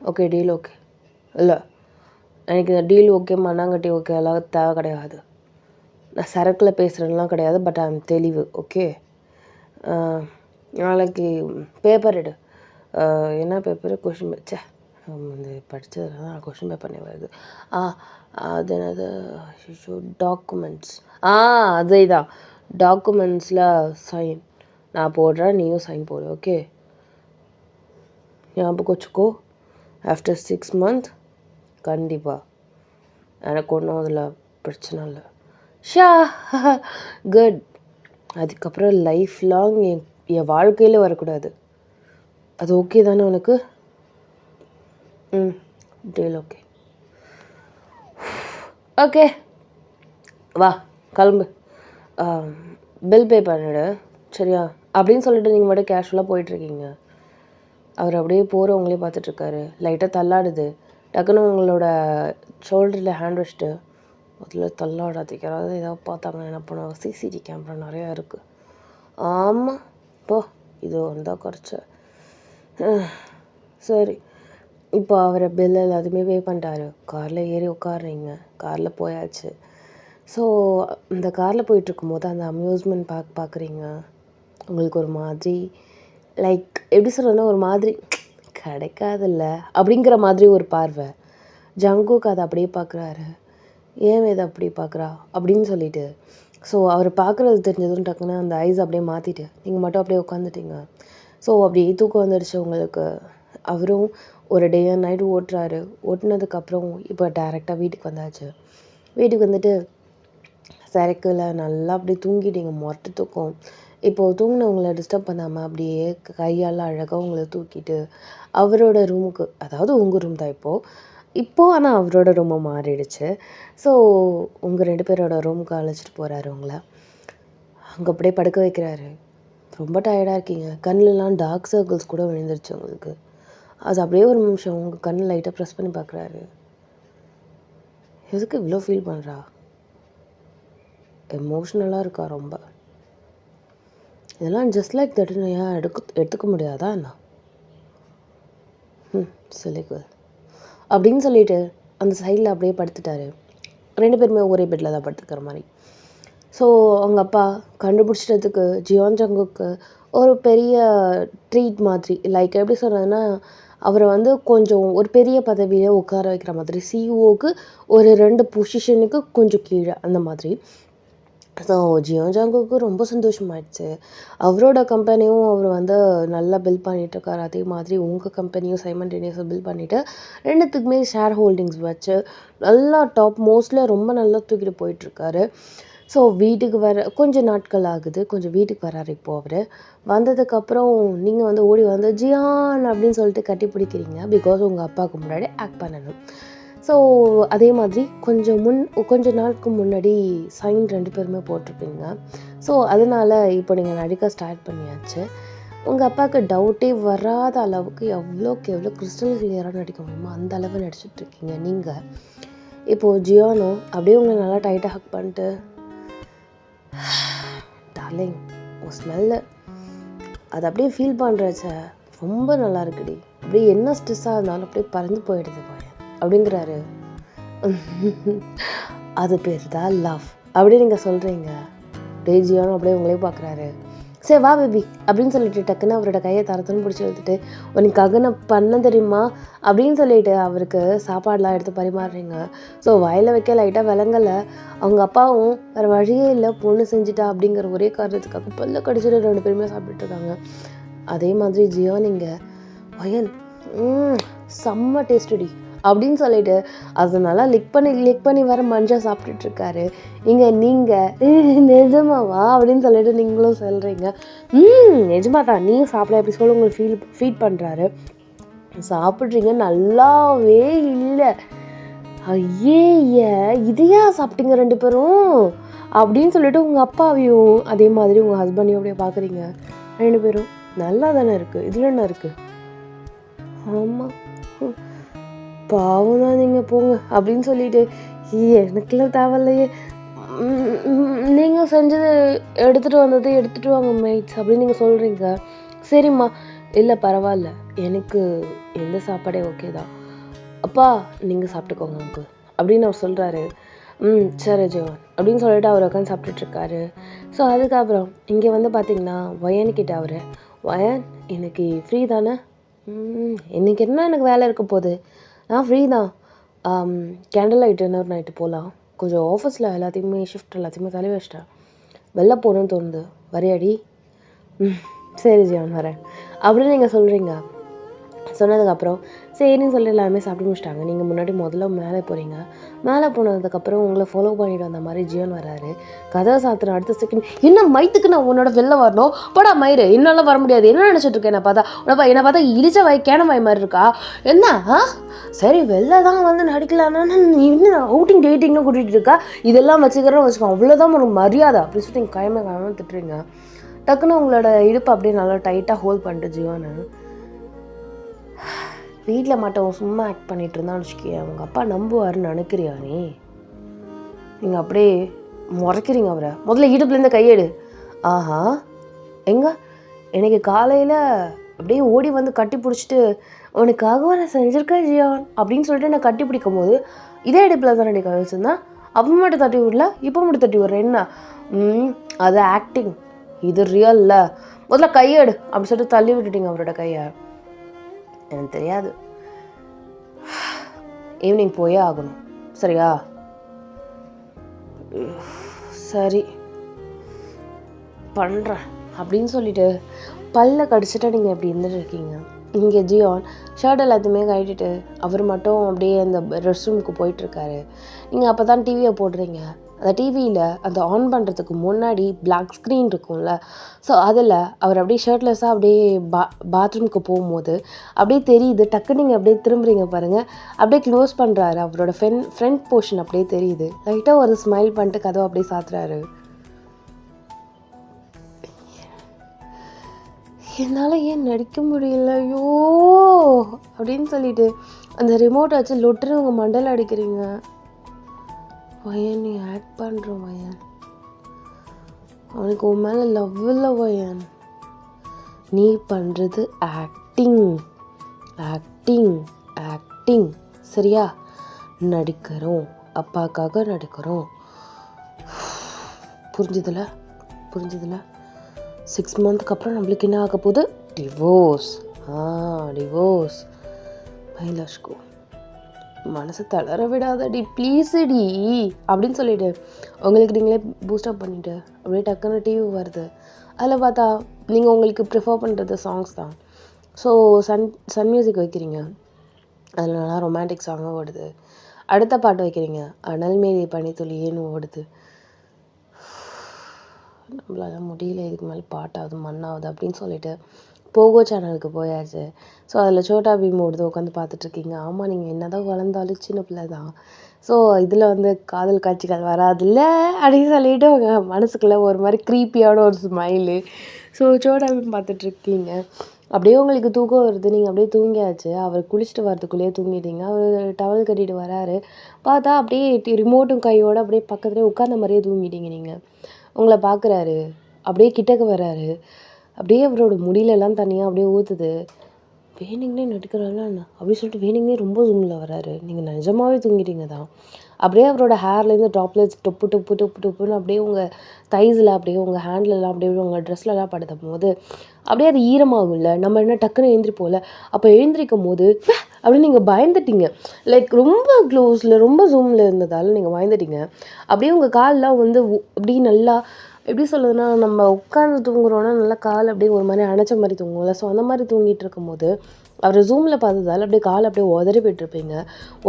Okay, deal okay. இல்லை, எனக்கு இந்த டீல் ஓகே, மண்ணாங்கட்டி ஓகே எல்லாம் தேவை கிடையாது. நான் சரக்கில் பேசுகிறேன்லாம் கிடையாது. பட் ஐ எம் தெளிவு. ஓகே, நாளைக்கு பேப்பர் எடு. என்ன பேப்பரு? கொஷின் வச்சே வந்து படித்ததில் தான் கொஷின் பேப்பர் வருது. அது என்னது? டாக்குமெண்ட்ஸ். அதே தான், டாக்குமெண்ட்ஸில் சைன் நான் போடுறேன், நீயும் சைன் போடு. ஓகே, ஞாபகம் வச்சுக்கோ. ஆஃப்டர் 6 months கண்டிப்பாக எனக்கு ஒன்றும் அதில் பிரச்சனை இல்லை. ஷா குட். அதுக்கப்புறம் லைஃப் லாங் என் வாழ்க்கையில் வரக்கூடாது. அது ஓகே தானே உனக்கு? Deal okay. ஓகே, வா கிளம்பு. பில் பே பண்ணிவிடு சரியா? அப்படின்னு சொல்லிட்டு நீங்கள் மட்டும் கேஷுவலாக போயிட்டுருக்கீங்க. அவர் அப்படியே போகிறவங்களே பார்த்துட்ருக்காரு. லைட்டாக தள்ளாடுது. டக்குன்னு உங்களோட ஷோல்டரில் ஹேண்ட் வச்சுட்டு, அதில் தள்ளாடாதீங்க. யாராவது ஏதாவது பார்த்தாங்கன்னா என்ன பண்ணுவாங்க? சிசிடிவி கேமரா நிறையா இருக்குது. ஆமாம், போ. இது வந்தால் குறைச்ச. சரி, இப்போ அவரை பில் எல்லாத்தையுமே பே பண்ணிட்டாரு. காரில் ஏறி உட்காடுறீங்க. காரில் போயாச்சு. ஸோ இந்த காரில் போயிட்டுருக்கும்போது அந்த அம்யூஸ்மெண்ட் பார்க்குறீங்க. உங்களுக்கு ஒரு மாதிரி லைக் எப்படி சொல்கிறதுன்னா, ஒரு மாதிரி கிடைக்காதில்ல அப்படிங்கிற மாதிரி ஒரு பார்வை. ஜங்குக்கு அதை அப்படியே பார்க்குறாரு. ஏன் இதை அப்படி பார்க்குறா அப்படின்னு சொல்லிட்டு. ஸோ அவர் பார்க்குறது தெரிஞ்சதும் டக்குன்னு அந்த ஐஸ் அப்படியே மாற்றிட்டு நீங்கள் மட்டும் அப்படியே உட்காந்துட்டீங்க. ஸோ அப்படியே தூக்கம் வந்துடுச்சு உங்களுக்கு. அவரும் ஒரு டே அண்ட் நைட்டு ஓட்டுறாரு. ஓட்டுனதுக்கப்புறம் இப்போ டேரெக்டாக வீட்டுக்கு வந்தாச்சு. வீட்டுக்கு வந்துட்டு சரக்கில் நல்லா அப்படியே தூங்கிட்டீங்க. மொட்டை தூக்கம். இப்போது தூங்கினவங்களை டிஸ்டர்ப் பண்ணாமல் அப்படியே கையால் அழகாக உங்களை தூக்கிட்டு அவரோட ரூமுக்கு, அதாவது உங்கள் ரூம் தான் இப்போது ஆனால் அவரோட ரூமை மாறிடுச்சு. ஸோ உங்கள் 2 பேரோட ரூமுக்கு அழைச்சிட்டு போகிறாரு உங்களை. அங்கே அப்படியே படுக்க வைக்கிறாரு. ரொம்ப டயர்டாக இருக்கீங்க. கண்ணிலலாம் டார்க் சர்க்கிள்ஸ் கூட விழுந்துருச்சு உங்களுக்கு. அது அப்படியே ஒரு நிமிஷம் உங்கள் கண்ணில் லைட்டாக ப்ரெஸ் பண்ணி பார்க்குறாரு. எதுக்கு இவ்வளோ ஃபீல் பண்ணுறா? எமோஷ்னலாக இருக்கா ரொம்ப. இதெல்லாம் ஜஸ்ட் லைக் தட்டுன்னு ஏன் எடுத்துக்க முடியாதா என்ன? சிலிக்குவல் அப்படின்னு சொல்லிட்டு அந்த சைடில் அப்படியே படுத்துட்டாரு. 2 பேருமே ஒரே பெட்டில் தான் படுத்துக்கிற மாதிரி. ஸோ அவங்க அப்பா கண்டுபிடிச்சிட்டதுக்கு ஜியான் ஜங்குக்கு ஒரு பெரிய ட்ரீட் மாதிரி, லைக் எப்படி சொல்கிறதுன்னா, அவரை வந்து கொஞ்சம் ஒரு பெரிய பதவியில் உட்கார வைக்கிற மாதிரி, சிஇஓக்கு ஒரு 2 பொசிஷனுக்கு கொஞ்சம் கீழே அந்த மாதிரி. ஸோ ஜியான் ஜங்குக்கு ரொம்ப சந்தோஷமாயிடுச்சு. அவரோட கம்பெனியும் அவர் வந்து நல்லா பில் பண்ணிகிட்ருக்காரு. அதே மாதிரி உங்கள் கம்பெனியும் சைமல்டேனியஸாக பில் பண்ணிவிட்டு 2த்துக்குமே ஷேர் ஹோல்டிங்ஸ் வச்சு நல்லா டாப் மோஸ்ட்டில் ரொம்ப நல்லா தூக்கிட்டு போயிட்டுருக்காரு. ஸோ வீட்டுக்கு வர கொஞ்சம் நாட்கள் ஆகுது. கொஞ்சம் வீட்டுக்கு வராரு இப்போது அவர். வந்ததுக்கப்புறம் நீங்கள் வந்து ஓடி வந்து ஜியான் அப்படின்னு சொல்லிட்டு கட்டி பிடிக்கிறீங்க. பிகாஸ் உங்கள் அப்பாவுக்கு முன்னாடி ஆக்ட் பண்ணணும். ஸோ அதே மாதிரி கொஞ்ச நாளுக்கு முன்னாடி சைன் 2 பேருமே போட்டிருப்பீங்க. ஸோ அதனால் இப்போ நீங்கள் நடிக்க ஸ்டார்ட் பண்ணியாச்சு. உங்கள் அப்பாவுக்கு டவுட்டே வராத அளவுக்கு எவ்வளோக்கு எவ்வளோ கிறிஸ்டல் கிளியராக நடிக்க முடியுமோ அந்த அளவு நடிச்சிட்ருக்கீங்க நீங்கள். இப்போது ஜியானோ அப்படியே உங்களை நல்லா டைட்டாக ஹக் பண்ணிட்டு, டார்லிங் உங்கள் ஸ்மெல்லு அது அப்படியே ஃபீல் பண்ணுறச்ச ரொம்ப நல்லா இருக்குடி. அப்படியே என்ன ஸ்ட்ரெஸ்ஸாக இருந்தாலும் அப்படியே பறந்து போயிடுது போய் அப்படிங்கிறாரு. அது பேர் தான் லவ் அப்படின்னு நீங்கள் சொல்கிறீங்க. அப்படியே ஜியானோ அப்படியே உங்களே பார்க்குறாரு. சரி வா பேபி அப்படின்னு சொல்லிட்டு டக்குன்னு அவரோட கையை தரத்துன்னு பிடிச்சி எடுத்துட்டு, உனக்காக நான் பண்ண தெரியுமா அப்படின்னு சொல்லிட்டு அவருக்கு சாப்பாடெலாம் எடுத்து பரிமாறுறீங்க. ஸோ வாயில் வைக்க லைட்டாக விளங்கலை. அவங்க அப்பாவும் வேறு வழியே இல்லை, பொண்ணு செஞ்சுட்டா அப்படிங்கிற ஒரே காரணத்துக்காக பல்ல கடிச்சிட்டு 2 பேருமே சாப்பிட்டுட்ருக்காங்க. அதே மாதிரி ஜியான் இங்கே வயன் செம்ம டேஸ்டடி அப்படின்னு சொல்லிட்டு அது நல்லா லிக் பண்ணி வர மஞ்சள் சாப்பிட்டுட்ருக்காரு. இங்கே நீங்கள் நிஜமாவா அப்படின்னு சொல்லிட்டு நீங்களும் சொல்கிறீங்க. நிஜமா தான், நீயும் சாப்பிட எப்படி சொல்ல உங்களுக்கு ஃபீட் பண்ணுறாரு. சாப்பிட்றீங்க, நல்லாவே இல்லை. ஐயே இதையா சாப்பிட்டீங்க 2 பேரும் அப்படின்னு சொல்லிட்டு உங்கள் அப்பாவையும் அதே மாதிரி உங்கள் ஹஸ்பண்டையும் அப்படியே பார்க்குறீங்க. 2 பேரும் நல்லா தானே இருக்குது, இதில் என்ன இருக்குது? ஆமாம் பாவம் தான் நீங்கள் போங்க அப்படின்னு சொல்லிட்டு, எனக்குலாம் தேவையில்லையே, நீங்கள் செஞ்சது எடுத்துகிட்டு வாங்க மைட்ஸ் அப்படின்னு நீங்கள் சொல்கிறீங்க. சரிம்மா, இல்லை பரவாயில்ல, எனக்கு எந்த சாப்பாடே ஓகே தான். அப்பா நீங்கள் சாப்பிட்டுக்கோங்க அங்கு அப்படின்னு அவர் சொல்கிறாரு. சரி ஜீவன் அப்படின்னு சொல்லிட்டு அவர் உட்காந்து சாப்பிட்டுட்ருக்காரு. ஸோ அதுக்கப்புறம் இங்கே வந்து பார்த்திங்கன்னா வயன்கிட்ட அவர், வயன் இன்னைக்கு ஃப்ரீ தானே? இன்றைக்கி என்ன எனக்கு வேலை இருக்க போகுது, நான் ஃப்ரீ தான். கேண்டில் லைட் டின்னர் நைட்டு போகலாம், கொஞ்சம் ஆஃபீஸில் எல்லாத்தையுமே ஷிஃப்ட் எல்லாத்தையுமே தள்ளி வச்சிட்டேன், வெளில போகணுன்னு தோணுது, வரையாடி? சரி ஜீவன் வரேன் அப்படின்னு நீங்கள் சொல்கிறீங்க. சொன்னதுக்கப்புறம் சரின்னு சொல்லி எல்லாருமே சாப்பிட்டு முடிச்சிட்டாங்க. நீங்கள் முன்னாடி முதல்ல மேலே போகிறீங்க. மேலே போனதுக்கப்புறம் உங்களை ஃபாலோ பண்ணிட்டு வந்த மாதிரி ஜீவன் வராரு. கதவை சாத்துற அடுத்த செகண்ட், என்ன மயித்துக்கு நான் உன்னோட வெளில வரணும், போடா மயிறு, என்னால் வர முடியாது, என்ன நினச்சிட்டு இருக்கேன் என்னை பார்த்தா இழிச்ச கேன வாய் மாதிரி இருக்கா என்ன? சரி வெளில தான் வந்து நடிக்கலான்னா நீ இன்னும் அவுட்டிங் டேட்டிங்னு கூட்டிகிட்டு இருக்கா, இதெல்லாம் வச்சுக்கிறேன்னு வச்சுக்கோ, அவ்வளோதான் உனக்கு மரியாதை அப்படின்னு சொல்லிட்டு நீங்கள் காயமாக திட்டுறீங்க. டக்குன்னு உங்களோட இடுப்பு அப்படியே நல்லா டைட்டாக ஹோல்ட் பண்ணிட்டு ஜீவன், வீட்டில் மாட்டவன் சும்மா ஆக்ட் பண்ணிகிட்டு இருந்தான்னு வச்சுக்கே, அவங்க அப்பா நம்புவாருன்னு நினைக்கிறியா நீ? நீங்கள் அப்படியே முறைக்கிறீங்க அவரை. முதல்ல இடுப்புலேருந்து கையெடு. ஆஹா எங்க எனக்கு காலையில் அப்படியே ஓடி வந்து கட்டி பிடிச்சிட்டு உனக்காக நான் செஞ்சுருக்கேன் ஜியான் அப்படின்னு சொல்லிட்டு நான் கட்டி பிடிக்கும் போது இதே இடுப்பில் தான் கை வச்சுருந்தேன். அப்போ மட்டும் தட்டி விடல, இப்போ மட்டும் தட்டி விட்றேன் என்ன? அது ஆக்டிங், இது ரியல்ல. முதல்ல கையெடு அப்படின்னு சொல்லிட்டு தள்ளி விட்டுட்டீங்க அவரோட கையை. எனக்கு தெரியாது, ஈவினிங் போயே ஆகணும், சரியா? சரி பண்ணுறேன் அப்படின்னு சொல்லிட்டு பல்ல கடிச்சிட்டா நீங்கள் எப்படி இருந்துட்டு இருக்கீங்க. இங்கே ஜியான் ஷர்ட் எல்லாத்தையுமே கட்டிட்டு அவர் மட்டும் அப்படியே அந்த ரெஸ்ட் ரூமுக்கு போயிட்டுருக்காரு. நீங்கள் அப்போ தான் டிவியை போடுறீங்க. அந்த டிவியில் அந்த ஆன் பண்ணுறதுக்கு முன்னாடி பிளாக் ஸ்க்ரீன் இருக்கும்ல, ஸோ அதில் அவர் அப்படியே ஷர்ட்லெஸ்ஸாக அப்படியே பாத்ரூமுக்கு போகும்போது அப்படியே தெரியுது. டக்கு நீங்கள் அப்படியே திரும்புறீங்க பாருங்கள், அப்படியே க்ளோஸ் பண்ணுறாரு. அவரோட ஃப்ரண்ட் போர்ஷன் அப்படியே தெரியுது. லைட்டாக ஒரு ஸ்மைல் பண்ணிட்டு கதவை அப்படியே சாத்துறாரு. என்னால் ஏன் நடிக்க முடியல ஐயோ அப்படின்னு சொல்லிட்டு அந்த ரிமோட்டை வச்சு லொட்டுன்னு உங்கள் மண்டல அடிக்கிறீங்க. வயன் நீ ஆக்ட் பண்ணுற வயன், அவனுக்கு உன் மேலே லவ் இல்லை வயன், நீ பண்ணுறது ஆக்டிங் ஆக்டிங் ஆக்டிங், சரியா? நடிக்கிறோம், அப்பாக்காக நடிக்கிறோம், புரிஞ்சுதுல? 6 மந்த்துக்கு அப்புறம் நம்மளுக்கு என்ன ஆக போகுது? டிவோர்ஸ். டிவோர்ஸ். மைலாஷ்கோ மனசை தளர விடாதடி ப்ளீஸுடி அப்படின்னு சொல்லிவிட்டு உங்களுக்கு நீங்களே பூஸ்டப் பண்ணிவிட்டு அப்படியே டக்குன்னு டிவி வருது. அதில் பார்த்தா நீங்கள் உங்களுக்கு ப்ரிஃபர் பண்ணுறது சாங்ஸ் தான். ஸோ சன் மியூசிக் வைக்கிறீங்க, அதில் நல்லா ரொமான்டிக் சாங்காக ஓடுது. அடுத்த பாட்டு வைக்கிறீங்க, அனல் மேரி பனித்துளியேன்னு ஓடுது. நம்மளால முடியல, இதுக்கு மேலே பாட்டாவது மண்ணாகுது அப்படின்னு சொல்லிட்டு போகோ சேனலுக்கு போயாச்சு. ஸோ அதில் சோட்டா பீம் ஓடுது, உட்காந்து பார்த்துட்ருக்கீங்க. ஆமாம், நீங்கள் என்ன தான் வளர்ந்தாலும் சின்ன பிள்ளை தான். ஸோ இதில் வந்து காதல் காட்சிகள் வராதுல்ல அப்படின்னு சொல்லிட்டு உங்கள் மனசுக்குள்ளே ஒரு மாதிரி க்ரீப்பியான ஒரு ஸ்மைலு. ஸோ சோட்டா பீம் பார்த்துட்ருக்கீங்க. அப்படியே உங்களுக்கு தூக்கம் வருது, நீங்கள் அப்படியே தூங்கியாச்சு. அவர் குளிச்சுட்டு வரதுக்குள்ளேயே தூங்கிட்டீங்க. அவர் டவல் கட்டிட்டு வராரு, பார்த்தா அப்படியே ரிமோட்டும் கையோடு அப்படியே பக்கத்துலேயே உட்காந்த மாதிரியே தூங்கிட்டீங்க. நீங்கள் உங்களை பார்க்குறாரு, அப்படியே கிட்டக்க வர்றாரு, அப்படியே அவரோட முடியலெல்லாம் தனியாக அப்படியே ஊற்றுது. வேணுங்கன்னே நடிக்கிறாங்களா என்ன அப்படின்னு சொல்லிட்டு வேணுங்கன்னே ரொம்ப ஜூமில் வராரு. நீங்கள் நிஜமாகவே தூங்கிட்டீங்க தான். அப்படியே அவரோட ஹேர்லேருந்து ட்ராப்லெட்ஸ் டொப்பு டொப்பு டொப்பு டொப்புன்னு அப்படியே உங்கள் தைஸில் அப்படியே உங்கள் ஹேண்ட்லலாம் அப்படியே உங்கள் ட்ரெஸ்லலாம் படுத்தும் போது அப்படியே அது ஈரமாகும்ல. நம்ம என்ன டக்குன்னு எழுந்திரிப்போல, அப்போ எழுந்திரிக்கும் போது அப்படின்னு நீங்கள் பயந்துட்டீங்க. லைக் ரொம்ப க்ளோஸில் ரொம்ப ஜூமில் இருந்ததால் நீங்கள் பயந்துட்டீங்க. அப்படியே உங்கள் காலெலாம் வந்து அப்படி நல்லா எப்படி சொல்லுதுன்னா, நம்ம உட்காந்து தூங்குறோன்னா நல்லா கால் அப்படியே ஒரு மாதிரி அணைச்ச மாதிரி தூங்குவோம்ல. ஸோ அந்த மாதிரி தூங்கிட்டு இருக்கும்போது அவர் ஜூமில் பார்த்ததால் அப்படியே கால் அப்படியே உதறி போய்ட்டுருப்பீங்க.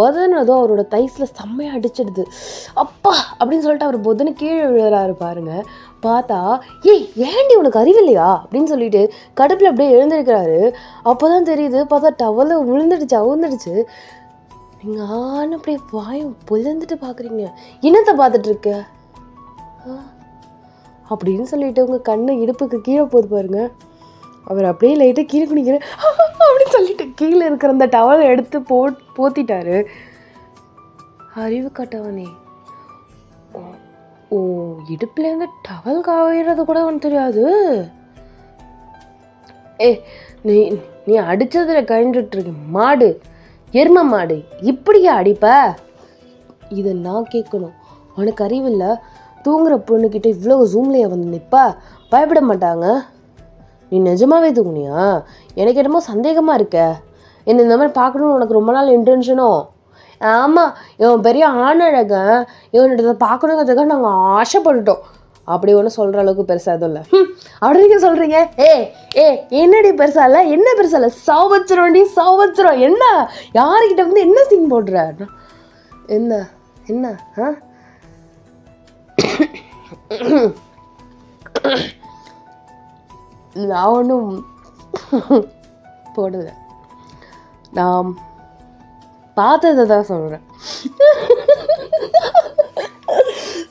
உதறினதும் அவரோட தைஸில் செம்மையாக அடிச்சிடுது. அப்பா அப்படின்னு சொல்லிட்டு அவர் பொதுன்னு கீழே விழுறாரு பாருங்கள். பார்த்தா ஏண்டி உனக்கு அறிவில்லையா அப்படின்னு சொல்லிட்டு கடுப்பில் அப்படியே எழுந்திருக்கிறாரு. அப்போ தான் தெரியுது, பார்த்தா டவலை அவுந்துடுச்சு. நீங்கள் ஆன அப்படியே வாயும் பொழுந்துட்டு பார்க்குறீங்க. என்னத்தை பார்த்துட்ருக்க அப்படின்னு சொல்லிட்டு உங்கள் கண்ணை இடுப்புக்கு கீழே போது பாருங்க. அவர் அப்படியே லைட்டாக கீழே குனிக்கிற அப்படின்னு சொல்லிட்டு கீழே இருக்கிற அந்த டவலை எடுத்து போத்திட்டாரு. அறிவு கட்டவனே, ஓ இடுப்புலேருந்து டவல் காயிறது கூட ஒன்று தெரியாது. நீ அடித்ததில் கழிஞ்சிட்ருக்க மாடு, எரும மாடு, இப்படியா அடிப்ப? இதை நான் கேட்கணும். உனக்கு அறிவில்லை? தூங்குற பொண்ணுக்கிட்ட இவ்வளோ ஜூம்லேயே வந்து நிற்பா? பயப்பட மாட்டாங்க? நீ நிஜமாவே தூங்குனியா? எனக்கு என்னமோ சந்தேகமாக இருக்க. என்ன இந்த மாதிரி பார்க்கணுன்னு உனக்கு ரொம்ப நாள் இன்டென்ஷனோ? ஆமாம், இவன் பெரிய ஆணழகன், இவன்கிட்ட பார்க்கணுங்கிறதுக்காக நாங்கள் ஆசைப்பட்டுட்டோம். அப்படி ஒன்றும் சொல்கிற அளவுக்கு பெருசாக எதுவும் இல்லை. அப்படி நீங்கள் சொல்கிறீங்க? ஏ என்னடி பெருசா இல்லை? என்ன பெருசா இல்லை? சாவச்சிரோண்டி சாவச்சிரோம். என்ன யாருக்கிட்ட வந்து என்ன சீன் போடுற? என்ன என்ன நான் ஒன்றும் போடல, நான் பார்த்ததை தான் சொல்கிறேன்.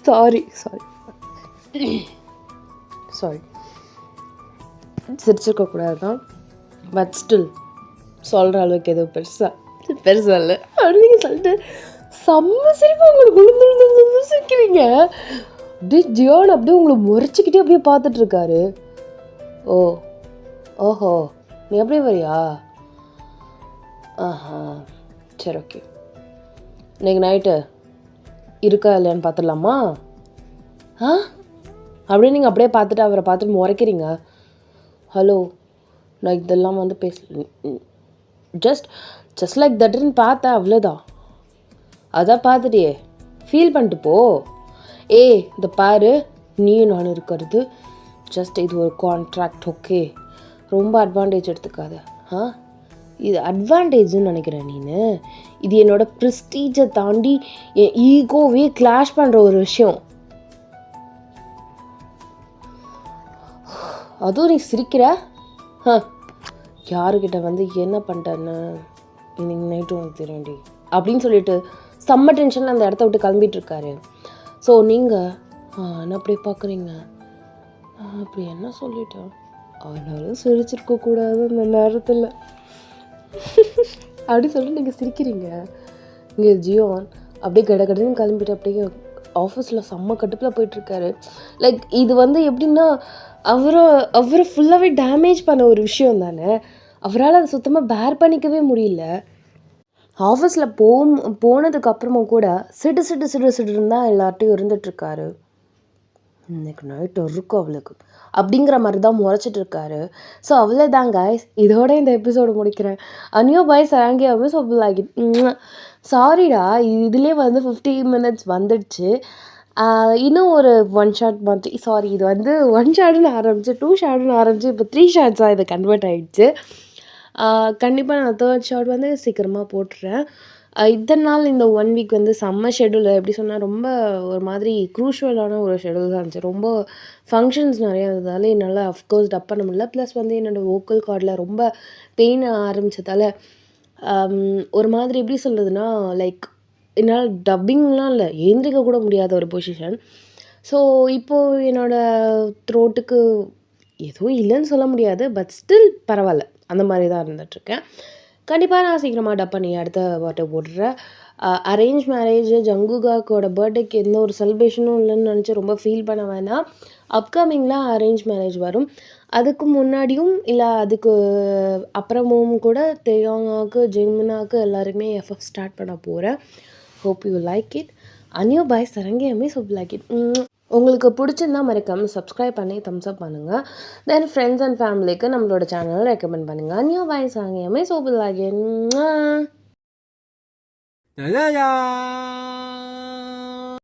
சாரி சிரிச்சிருக்கக்கூடாது தான், பட் ஸ்டில் சொல்கிற அளவுக்கு எதுவும் பெருசாக இல்லை அப்படின்னு சொல்லிட்டு செம்ம சிரிப்பு. உங்களுக்கு உளுந்து சிரிக்கிறீங்க. அப்படியே ஜியான் அப்படியே உங்களை முறைச்சிக்கிட்டே அப்படியே பார்த்துட்ருக்காரு. ஓஹோ நீ அப்படியே வரியா? சரி, ஓகே. இன்னைக்கு நைட்டு இருக்கா இல்லையான்னு பார்த்துடலாமா? அப்படியே நீங்கள் அப்படியே பார்த்துட்டு அவரை பார்த்துட்டு முறைக்கிறீங்க. ஹலோ, நான் இதெல்லாம் வந்து பேசல, ஜஸ்ட் லைக் தட்னு பார்த்தேன், அவ்வளோதான். அதான் பார்த்துட்டியே, ஃபீல் பண்ணிட்டு போ. இதை பாரு, நீயும் நானும் இருக்கிறது ஜஸ்ட் இது ஒரு கான்ட்ராக்ட், ஓகே? ரொம்ப அட்வான்டேஜ் எடுத்துக்காத. இது அட்வான்டேஜ்னு நினைக்கிறேன் நீனு. இது என்னோட ப்ரெஸ்டீஜை தாண்டி என் ஈகோவே கிளாஷ் பண்ணுற ஒரு விஷயம். அதுவும் நீ சிரிக்கிற. யாருக்கிட்ட வந்து என்ன பண்ணிட்டேன்னு இன்னைக்கு நைட்டு உனக்கு தெரியும்டி அப்படின்னு சொல்லிட்டு செம்ம டென்ஷனில் அந்த இடத்த விட்டு கிளம்பிட்டுருக்காரு. ஸோ நீங்கள் என்ன அப்படி பார்க்குறீங்க? அப்படி என்ன சொல்லிட்டேன், ஆனாலும் சிரிச்சிருக்கக்கூடாது அந்த நேரத்தில் அப்படி சொல்லிட்டு நீங்கள் சிரிக்கிறீங்க. இங்கே ஜியோன் அப்படியே கடன்னு கிளம்பிட்டு அப்படியே ஆஃபீஸில் செம்ம கட்டுப்பில் போயிட்டுருக்காரு. லைக் இது வந்து எப்படின்னா அவரை ஃபுல்லாகவே டேமேஜ் பண்ண ஒரு விஷயம் தானே. அவரால் அதை சுத்தமாக பேர் பண்ணிக்கவே முடியல. ஆஃபீஸில் போனதுக்கப்புறமும் கூட சிடுன்னு தான் எல்லார்ட்டையும் இருந்துகிட்ருக்காரு. இன்னைக்கு நைட்டு இருக்கும் அவளுக்கு அப்படிங்கிற மாதிரி தான் முறைச்சிட்ருக்காரு. ஸோ அவ்வளோதாங்க, இதோட இந்த எபிசோடு முடிக்கிறேன். அனியோ பாய் சராங்கியாவே சொல்லாகி சாரிடா, இதுலேயே வந்து 50 minutes வந்துடுச்சு. இன்னும் ஒரு 1 ஷாட் மாதிரி, சாரி, இது வந்து 1 ஷாட்னு ஆரம்பிச்சு 2 ஷாட்னு ஆரம்பிச்சு இப்போ 3 ஷாட்ஸாக இது கன்வெர்ட் ஆகிடுச்சு. கண்டிப்பாக நான் 3rd ஷாட் வந்து சீக்கிரமாக போட்டுறேன். இத்தனை நாள் இந்த 1 வீக் வந்து செம்ம ஷெடியூல், எப்படி சொன்னால் ரொம்ப ஒரு மாதிரி க்ரூஷுவலான ஒரு ஷெடியூல் தான் இருந்துச்சு. ரொம்ப ஃபங்க்ஷன்ஸ் நிறையா இருந்ததால் என்னால் அஃப்கோர்ஸ் டப் பண்ண முடியல. ப்ளஸ் வந்து என்னோடய வோக்கல் கார்டில் ரொம்ப பெயின் ஆரம்பித்ததால் ஒரு மாதிரி எப்படி சொல்கிறதுனா, லைக் என்னால் டப்பிங்லாம் இல்லை, ஏந்திரிக்க கூட முடியாத ஒரு பொசிஷன். ஸோ இப்போது என்னோடய த்ரோட்டுக்கு எதுவும் இல்லைன்னு சொல்ல முடியாது, பட் ஸ்டில் பரவாயில்ல, அந்த மாதிரி தான் இருந்துகிட்ருக்கேன். கண்டிப்பாக நான் சீக்கிரமாக டப் பண்ணி அடுத்த பாட்டை போட்டுறேன். அரேஞ்ச் மேரேஜ் ஜங்குகாக்கோட பர்த்டேக்கு எந்த ஒரு செலிப்ரேஷனும் இல்லைன்னு நினச்சி ரொம்ப ஃபீல் பண்ண வேணாம். அப்கமிங்லாம் அரேஞ்ச் மேரேஜ் வரும். அதுக்கு முன்னாடியும் இல்லை அதுக்கு அப்புறமும் கூட தேயாங்காவுக்கு ஜெமினாவுக்கு எல்லாருக்குமே எஃப்எஃப் ஸ்டார்ட் பண்ண போகிறேன். Hope you like it. அனியோ பாய் சரங்கியமே சூப் லைக் இட். உங்களுக்கு பிடிச்சிருந்தா மறக்காமல் சப்ஸ்கிரைப் பண்ணி தம்ஸ் அப் பண்ணுங்கள். தென் ஃப்ரெண்ட்ஸ் அண்ட் ஃபேமிலிக்கு நம்மளோட சேனலை ரெக்கமெண்ட் பண்ணுங்கள். அனியோ பாய் சரங்கியமே சூப் லைக் இட்.